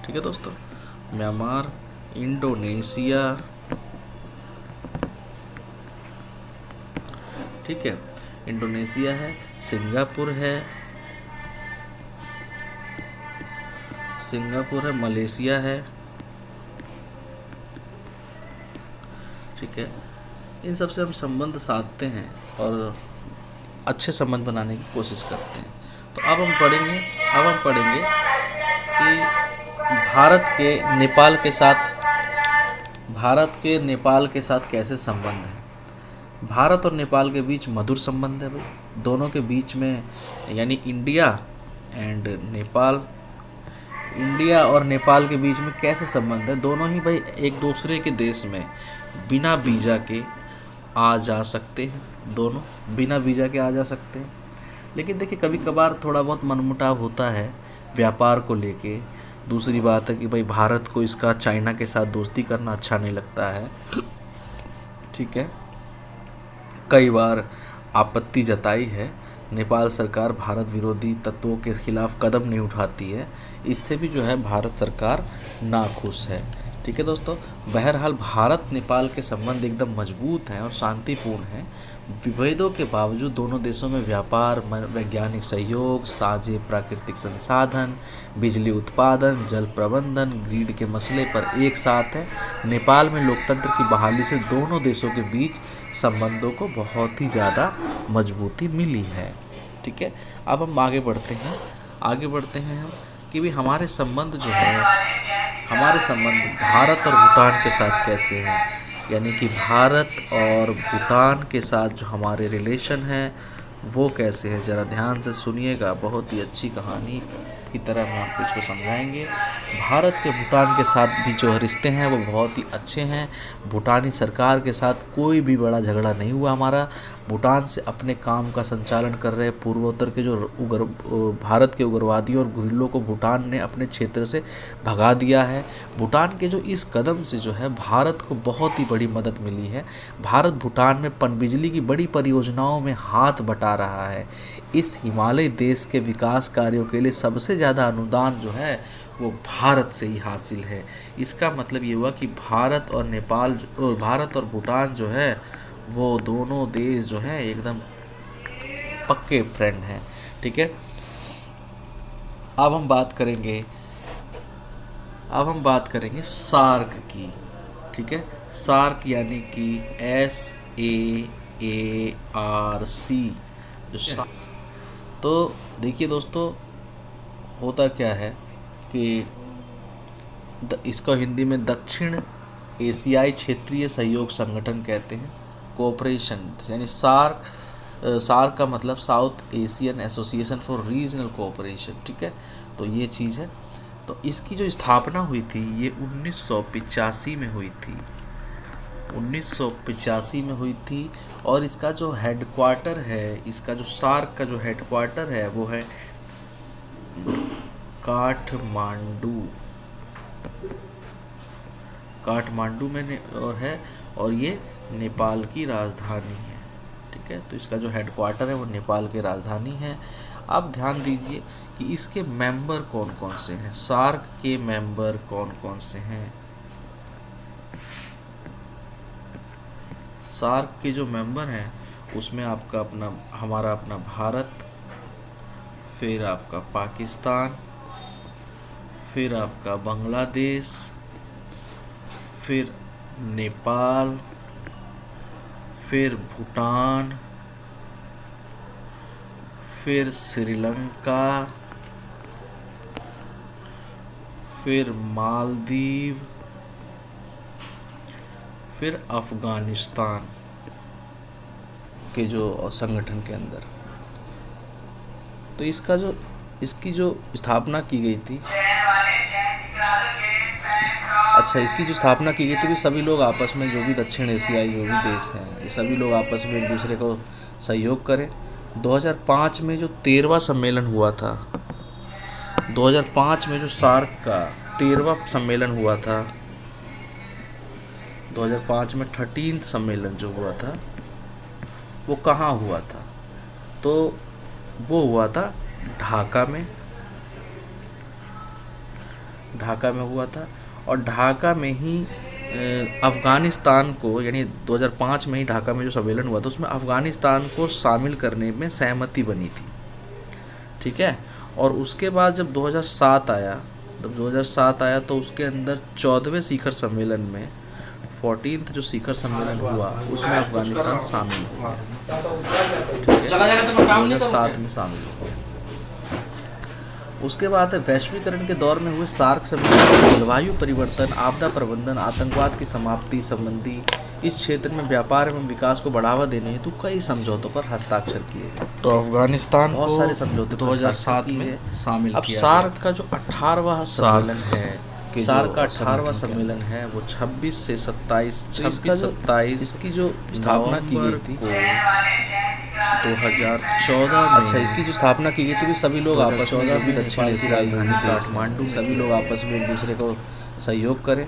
ठीक है दोस्तों, म्यांमार, इंडोनेशिया, ठीक है, इंडोनेशिया है, सिंगापुर है, मलेशिया है, ठीक है, इन सब से हम संबंध साधते हैं और अच्छे संबंध बनाने की कोशिश करते हैं। तो अब हम पढ़ेंगे कि भारत के नेपाल के साथ कैसे संबंध है। भारत और नेपाल के बीच मधुर संबंध है भाई, दोनों के बीच में, यानी इंडिया और नेपाल के बीच में कैसे संबंध है। दोनों ही भाई एक दूसरे के देश में बिना वीज़ा के आ जा सकते हैं, दोनों बिना वीज़ा के आ जा सकते हैं। लेकिन देखिए कभी कभार थोड़ा बहुत मनमुटाव होता है व्यापार को लेके। दूसरी बात है कि भाई भारत को इसका चाइना के साथ दोस्ती करना अच्छा नहीं लगता है, ठीक है, कई बार आपत्ति जताई है। नेपाल सरकार भारत विरोधी तत्वों के खिलाफ कदम नहीं उठाती है, इससे भी जो है भारत सरकार नाखुश है, ठीक है दोस्तों। बहरहाल भारत नेपाल के संबंध एकदम मजबूत हैं और शांतिपूर्ण हैं। विभेदों के बावजूद दोनों देशों में व्यापार, वैज्ञानिक सहयोग, साझे प्राकृतिक संसाधन, बिजली उत्पादन, जल प्रबंधन, ग्रिड के मसले पर एक साथ है। नेपाल में लोकतंत्र की बहाली से दोनों देशों के बीच संबंधों को बहुत ही ज़्यादा मजबूती मिली है, ठीक है। अब हम आगे बढ़ते हैं हम कि भी हमारे संबंध भारत और भूटान के साथ कैसे हैं, यानी कि भारत और भूटान के साथ जो हमारे रिलेशन है वो कैसे है। ज़रा ध्यान से सुनिएगा, बहुत ही अच्छी कहानी की तरह हम आपको इसको समझाएंगे। भारत के भूटान के साथ भी जो रिश्ते हैं वो बहुत ही अच्छे हैं। भूटानी सरकार के साथ कोई भी बड़ा झगड़ा नहीं हुआ हमारा। भूटान से अपने काम का संचालन कर रहे पूर्वोत्तर के जो भारत के उग्रवादियों और गुरिल्लों को भूटान ने अपने क्षेत्र से भगा दिया है। भूटान के जो इस कदम से जो है भारत को बहुत ही बड़ी मदद मिली है। भारत भूटान में पनबिजली की बड़ी परियोजनाओं में हाथ बटा रहा है। इस हिमालय देश के विकास कार्यों के लिए सबसे ज़्यादा अनुदान जो है वो भारत से ही हासिल है। इसका मतलब ये हुआ कि भारत और भूटान जो है वो दोनों देश जो है एकदम पक्के फ्रेंड हैं, ठीक है। अब हम बात करेंगे सार्क की, ठीक है। सार्क यानी कि SAARC, तो देखिए दोस्तों होता क्या है कि इसको हिंदी में दक्षिण एशियाई क्षेत्रीय सहयोग संगठन कहते हैं, कोऑपरेशन, यानी सार्क का मतलब south Asian association for regional cooperation, ठीक है। तो ये चीज़ है। तो इसकी जो स्थापना हुई थी ये 1985 में हुई थी, 1985 में हुई थी। और इसका जो हेडक्वार्टर है, इसका जो सार्क का जो हेडक्वार्टर है वो है काठमांडू में और है, और ये नेपाल की राजधानी है, ठीक ठीक है। तो इसका जो हेडक्वार्टर है वो नेपाल की राजधानी है। आप ध्यान दीजिए कि इसके मेंबर कौन कौन से हैं, सार्क के मेंबर कौन कौन से हैं। सार्क के जो मेंबर हैं उसमें आपका हमारा अपना भारत, फिर आपका पाकिस्तान, फिर आपका बांग्लादेश, फिर नेपाल, फिर भूटान, फिर श्रीलंका, फिर मालदीव, फिर अफगानिस्तान के जो संगठन के अंदर। तो इसकी जो स्थापना की गई थी, अच्छा, इसकी जो स्थापना की गई थी भी सभी लोग आपस में, जो भी दक्षिण एशियाई जो भी देश हैं, ये सभी लोग आपस में एक दूसरे को सहयोग करें। 2005 में जो 13वां सम्मेलन हुआ था, 2005 में जो सार्क का 13वां सम्मेलन हुआ था, 2005 में 13 सम्मेलन जो हुआ था वो कहाँ हुआ था? तो वो हुआ था ढाका में हुआ था। और ढाका में ही अफ़गानिस्तान को, यानी 2005 में ही ढाका में जो सम्मेलन हुआ था उसमें अफ़गानिस्तान को शामिल करने में सहमति बनी थी, ठीक है। और उसके बाद जब 2007 आया तो उसके अंदर 14वें शिखर सम्मेलन में 14th जो शिखर सम्मेलन हुआ उसमें अफ़गानिस्तान शामिल हुआ, ठीक है, 2007 में शामिल हुआ। उसके बाद है वैश्वीकरण के दौर में हुए सार्क सम्मेलन, जलवायु परिवर्तन, आपदा प्रबंधन, आतंकवाद की समाप्ति संबंधी इस क्षेत्र में व्यापार एवं विकास को बढ़ावा देने हेतु कई समझौतों पर हस्ताक्षर किए गए। तो अफगानिस्तान बहुत सारे समझौते 2007 में शामिल। अब सार्क का जो 18वां सम्मेलन है, सार्क का 18वां सम्मेलन है वो 26 से 27 इसकी जो स्थापना की गई थी 2014 में। अच्छा, इसकी जो स्थापना की गई थी भी सभी लोग आपस में, जो भी दक्षिण एशियाई काठमांडू, सभी लोग आपस में एक दूसरे को सहयोग करें।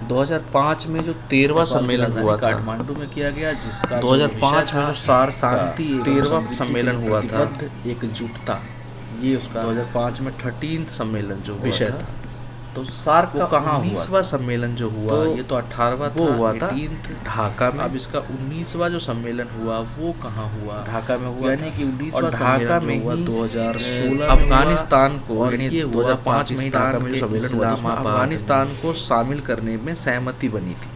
2005 में जो 13वां सम्मेलन हुआ था काठमांडू में किया गया, जिसका 2005 में जो सार्क शांति 13वां सम्मेलन हुआ था, एकजुटता, ये उसका 2005 में 13th सम्मेलन जो विषय था। तो सार्क का कहाँ हुआ? 19वां सम्मेलन जो हुआ, तो ये तो 18वां वो हुआ था ढाका में। अब इसका 19वां जो सम्मेलन हुआ वो कहाँ हुआ? ढाका में हुआ, यानी कि 19वां ढाका में हुआ 2016 अफगानिस्तान को, यानी 2005 में ढाका में जो सम्मेलन हुआ अफगानिस्तान को शामिल करने में सहमति बनी थी,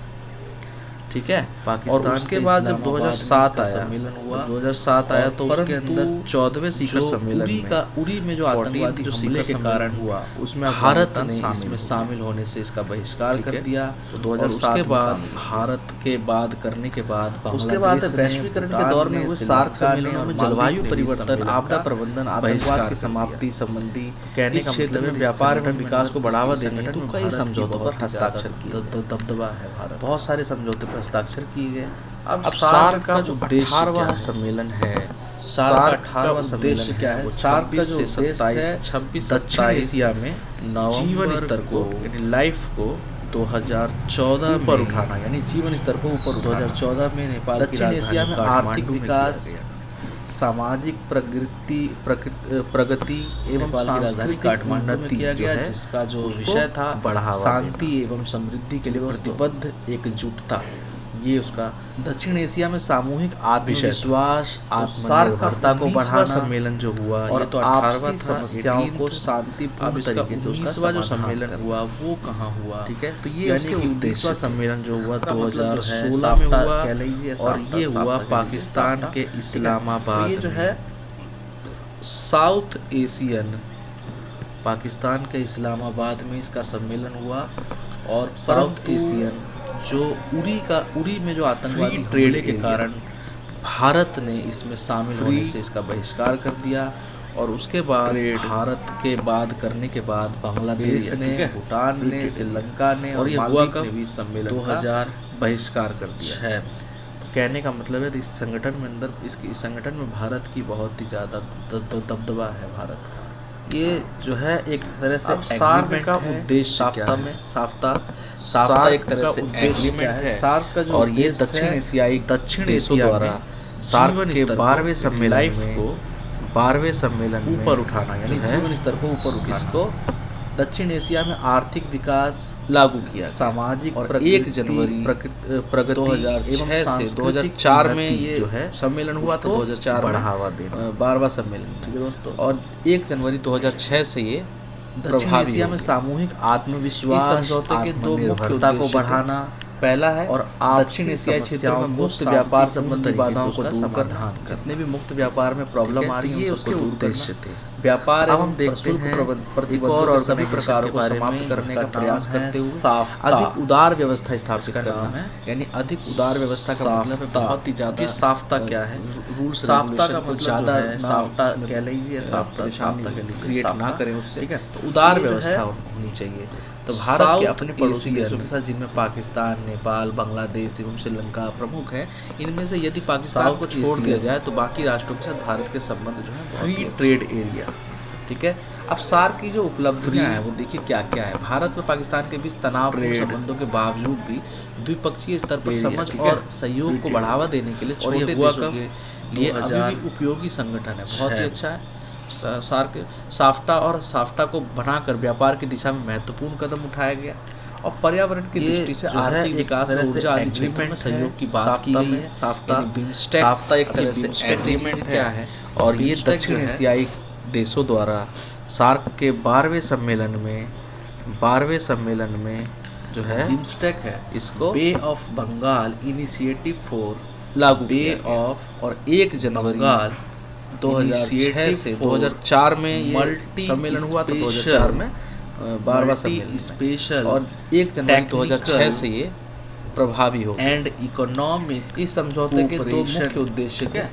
ठीक है। पाकिस्तान, और उसके बाद जब 2007 आया सम्मेलन हुआ, 2007 आया तो उसके अंदर 14वें शिखर सम्मेलन में उरी में जो आतंकवादी जो हमले के कारण हुआ उसमें भारत ने इसमें शामिल होने से इसका बहिष्कार कर दिया। तो 2007 के बाद भारत के बाद करने के बाद उसके बाद वैश्वीकरण के दौर में हुए सार्क सम्मेलनों में जलवायु परिवर्तन, आपदा प्रबंधन, आतंकवाद की समाप्ति संबंधी इस क्षेत्र में व्यापार एवं विकास को बढ़ावा देने हेतु कई समझौतों पर हस्ताक्षर किए। दबदबा है भारत, बहुत सारे समझौते पर हस्ताक्षर किए गए। अब सार्क का जो 18वां सम्मेलन है, सार्क का उद्देश्य क्या है? सार्क का जो उद्देश्य है 26 दक्षिण एशिया में जीवन स्तर को, यानी लाइफ को 2014 में उठाना, यानी जीवन स्तर को ऊपर 2014 में नेपाल की राजधानी एशिया में आर्थिक विकास, सामाजिक प्रगति एवं सांस्कृतिक उन्नति किया गया, जिसका जो विषय था बढ़ावा, शांति एवं समृद्धि के लिए प्रतिबद्ध एकजुटता, ये उसका दक्षिण एशिया में सामूहिक आत्मविश्वास, आत्मनिर्भरता को बढ़ाना सम्मेलन जो हुआ, और ये तो 18वां समस्याओं को शांतिपूर्ण तरीके से उसका जो सम्मेलन हुआ वो कहाँ हुआ, ठीक है। तो ये उसके 19वां सम्मेलन जो हुआ 2016 में हुआ, कह लीजिए, और ये हुआ पाकिस्तान के इस्लामाबाद। ये जो है साउथ एशियन, पाकिस्तान के इस्लामाबाद में इसका सम्मेलन हुआ। और साउथ एशियन जो उरी में जो आतंकवादी हमले के कारण भारत ने इसमें शामिल होने से इसका बहिष्कार कर दिया। और उसके बाद भारत के बाद करने के बाद बांग्लादेश ने, भूटान ने, श्रीलंका ने और ये हुआ का भी सम्मेलन 2000 बहिष्कार कर दिया है। तो कहने का मतलब है इस संगठन में अंदर इस संगठन में भारत की बहुत ही ज़्यादा दबदबा है भारत का। ये जो है एक तरह से सार्क का उद्देश्य साफ्ता एक तरह से एग्रीमेंट है सार्क का जो, और ये दक्षिण एशियाई देशों द्वारा सार्क के 12वें सम्मेलन में 12वें सम्मेलन में ऊपर उठाना, यानी जीवन स्तर को ऊपर उठाना। इसको दक्षिण एशिया में आर्थिक विकास लागू किया, सामाजिक और 1 जनवरी प्रगति 2006 से 2004 में ये जो है सम्मेलन हुआ था, 2004 बढ़ावा देना 12वां सम्मेलन, ठीक है दोस्तों। और 1 जनवरी 2006 से ये दक्षिण एशिया में सामूहिक आत्मविश्वास, समझौते के 2 मुख्य उद्देश्य को बढ़ाना पहला है, और दक्षिण एशियाई क्षेत्र में मुक्त व्यापार संबंधी बाधाओं को दूर करना, जितने भी मुक्त व्यापार में प्रॉब्लम आ रही है उसके उद्देश्य थे। व्यापार अब हम देखते हैं प्रतिबंधों और सभी प्रकारों को समाप्त करने का प्रयास करते हुए अधिक उदार व्यवस्था स्थापित करना है, यानी अधिक उदार व्यवस्था का मतलब है बहुत ही ज्यादा। साफ्ता क्या है? रूल्स साफ्ता का मतलब ज्यादा है, साफ्ता कह लीजिए, साफ्ता क्रिएट ना करें उससे, ठीक है। तो उदार व्यवस्था होनी चाहिए। तो भारत के अपने पड़ोसी देशों के साथ, जिनमें पाकिस्तान, नेपाल, बांग्लादेश एवं श्रीलंका प्रमुख हैं, इनमें से यदि पाकिस्तान को छोड़ दिया जाए तो बाकी राष्ट्रों के साथ भारत के संबंध जो है फ्री ट्रेड एरिया, ठीक है। अब सार्क की जो उपलब्धियां हैं वो देखिए क्या क्या है। भारत और पाकिस्तान के बीच तनावपूर्ण संबंधों के बावजूद भी द्विपक्षीय स्तर पर समझ और सहयोग को बढ़ावा देने के लिए छोटे देशों के लिए अभी भी उपयोगी संगठन है, बहुत ही अच्छा है। सार्क साफ्टा और साफ्टा को बनाकर व्यापार की दिशा में महत्वपूर्ण कदम उठाया गया, और पर्यावरण की दृष्टि से आर्थिक विकास और ऊर्जा आदि क्षेत्रों में सहयोग की बात की गई है। साफ्ता एक तरह से एग्रीमेंट क्या है, और ये दक्षिण एशियाई देशों द्वारा सार्क के 12वें सम्मेलन में जो है बिम्स्टेक है, इसको बे ऑफ बंगाल इनिशिएटिव फॉर लागू बे ऑफ, और 1 जनवरी 2006 से 2004 में ये सम्मेलन हुआ था, 2004 में 12वां सम्मेलन स्पेशल, और 1 जनवरी 2006 से ये प्रभावी हो एंड इकोनॉमिक। इस समझौते के 2 मुख्य उद्देश्य थे।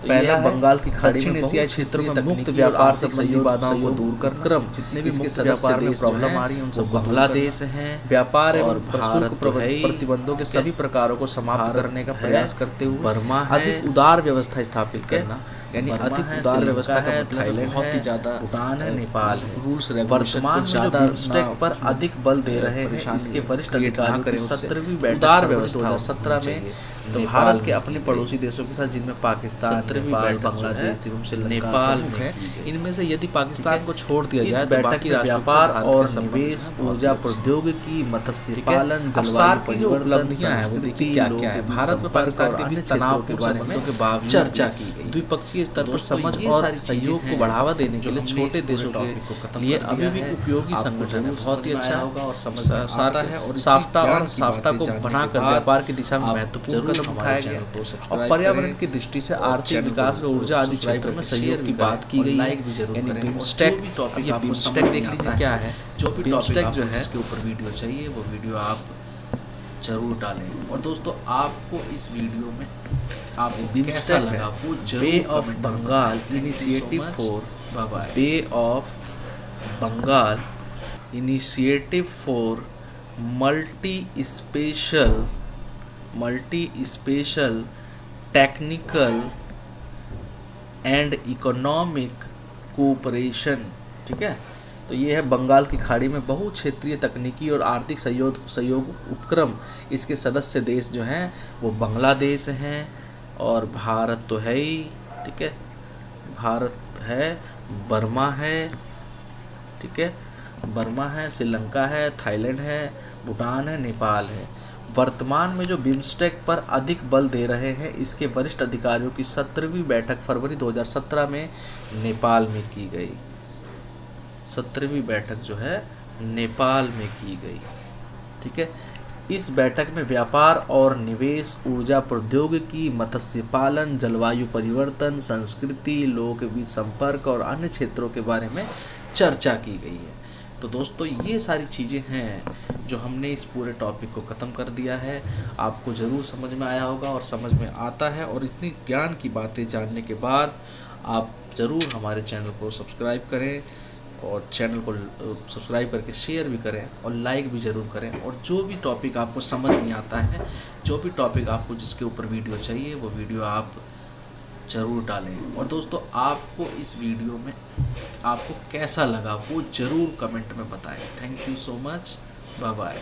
पहला बंगाल की खाड़ी में एशियाई क्षेत्रों में मुक्त व्यापार संबंधी बाधाओं को दूर करना, क्रम जितने भी मुक्त व्यापार में प्रॉब्लम आ रही है उनको बांग्लादेश हैं, व्यापार और भारत प्रतिबंधों के सभी प्रकारों को समाप्त करने का प्रयास करते हुए बर्मा अधिक उदार व्यवस्था स्थापित करना, यानी अधिक उदार व्यवस्था है, थाईलैंड बहुत ही ज्यादा, भूटान है, नेपाल है। रूल्स वर्तमान में जो बिम्स्टेक पर अधिक बल दे रहे हैं, इसके वरिष्ठ अधिकारियों की 17वीं बैठक उदार व्यवस्था 2017 में तो भारत के अपने पड़ोसी देशों के साथ, जिनमें पाकिस्तान, नेपाल, बांग्लादेश एवं श्रीलंका है, इनमें से यदि पाकिस्तान को छोड़ दिया जाए तो बाकी व्यापार और निवेश, ऊर्जा प्रौद्योगिकी, मत्स्य पालन, जलवायु परिवर्तन हैं वो देखिए क्या क्या है। भारत में पाकिस्तान के बीच तनाव के बारे में चर्चा की गई। द्विपक्षीय स्तर पर समझ और सहयोग को बढ़ावा देने के लिए छोटे देशों के लिए अभी भी उपयोगी संगठन है, बहुत ही अच्छा होगा और समझ आता है। और साफ्टा को बनाकर व्यापार की दिशा में महत्वपूर्ण कदम उठाया गया, और पर्यावरण की दृष्टि से आर्थिक विकास और ऊर्जा आदि क्षेत्रों में सहयोग की बात की गई। यानी बिम्स्टेक, ये बिम्स्टेक देख लीजिए क्या है। जो भी बिम्स्टेक जो है इसके ऊपर वीडियो चाहिए वो वीडियो आप जरूर डालें। और दोस्तों आपको इस वीडियो में आपको कैसा लगा वो जरूर Bay of Bengal initiative for Bay of Bengal initiative for multi special technical and economic cooperation, ठीक है। तो ये है बंगाल की खाड़ी में बहु क्षेत्रीय तकनीकी और आर्थिक सहयोग उपक्रम। इसके सदस्य देश जो हैं वो बांग्लादेश हैं, और भारत तो है ही, ठीक है, भारत है, बर्मा है, ठीक है, बर्मा है, श्रीलंका है, थाईलैंड है, भूटान है, नेपाल है। वर्तमान में जो बिम्स्टेक पर अधिक बल दे रहे हैं, इसके वरिष्ठ अधिकारियों की 17वीं बैठक फरवरी 2017 में नेपाल में की गई। 17वीं बैठक जो है नेपाल में की गई, ठीक है। इस बैठक में व्यापार और निवेश, ऊर्जा प्रौद्योगिकी, मत्स्य पालन, जलवायु परिवर्तन, संस्कृति, लोगों के बीच संपर्क और अन्य क्षेत्रों के बारे में चर्चा की गई है। तो दोस्तों ये सारी चीज़ें हैं जो हमने इस पूरे टॉपिक को ख़त्म कर दिया है। आपको ज़रूर समझ में आया होगा और समझ में आता है, और इतनी ज्ञान की बातें जानने के बाद आप ज़रूर हमारे चैनल को सब्सक्राइब करें, और चैनल को सब्सक्राइब करके शेयर भी करें और लाइक भी ज़रूर करें। और जो भी टॉपिक आपको समझ नहीं आता है, जो भी टॉपिक आपको जिसके ऊपर वीडियो चाहिए वो वीडियो आप ज़रूर डालें। और दोस्तों आपको इस वीडियो में आपको कैसा लगा वो ज़रूर कमेंट में बताएं। Thank you so much, bye bye.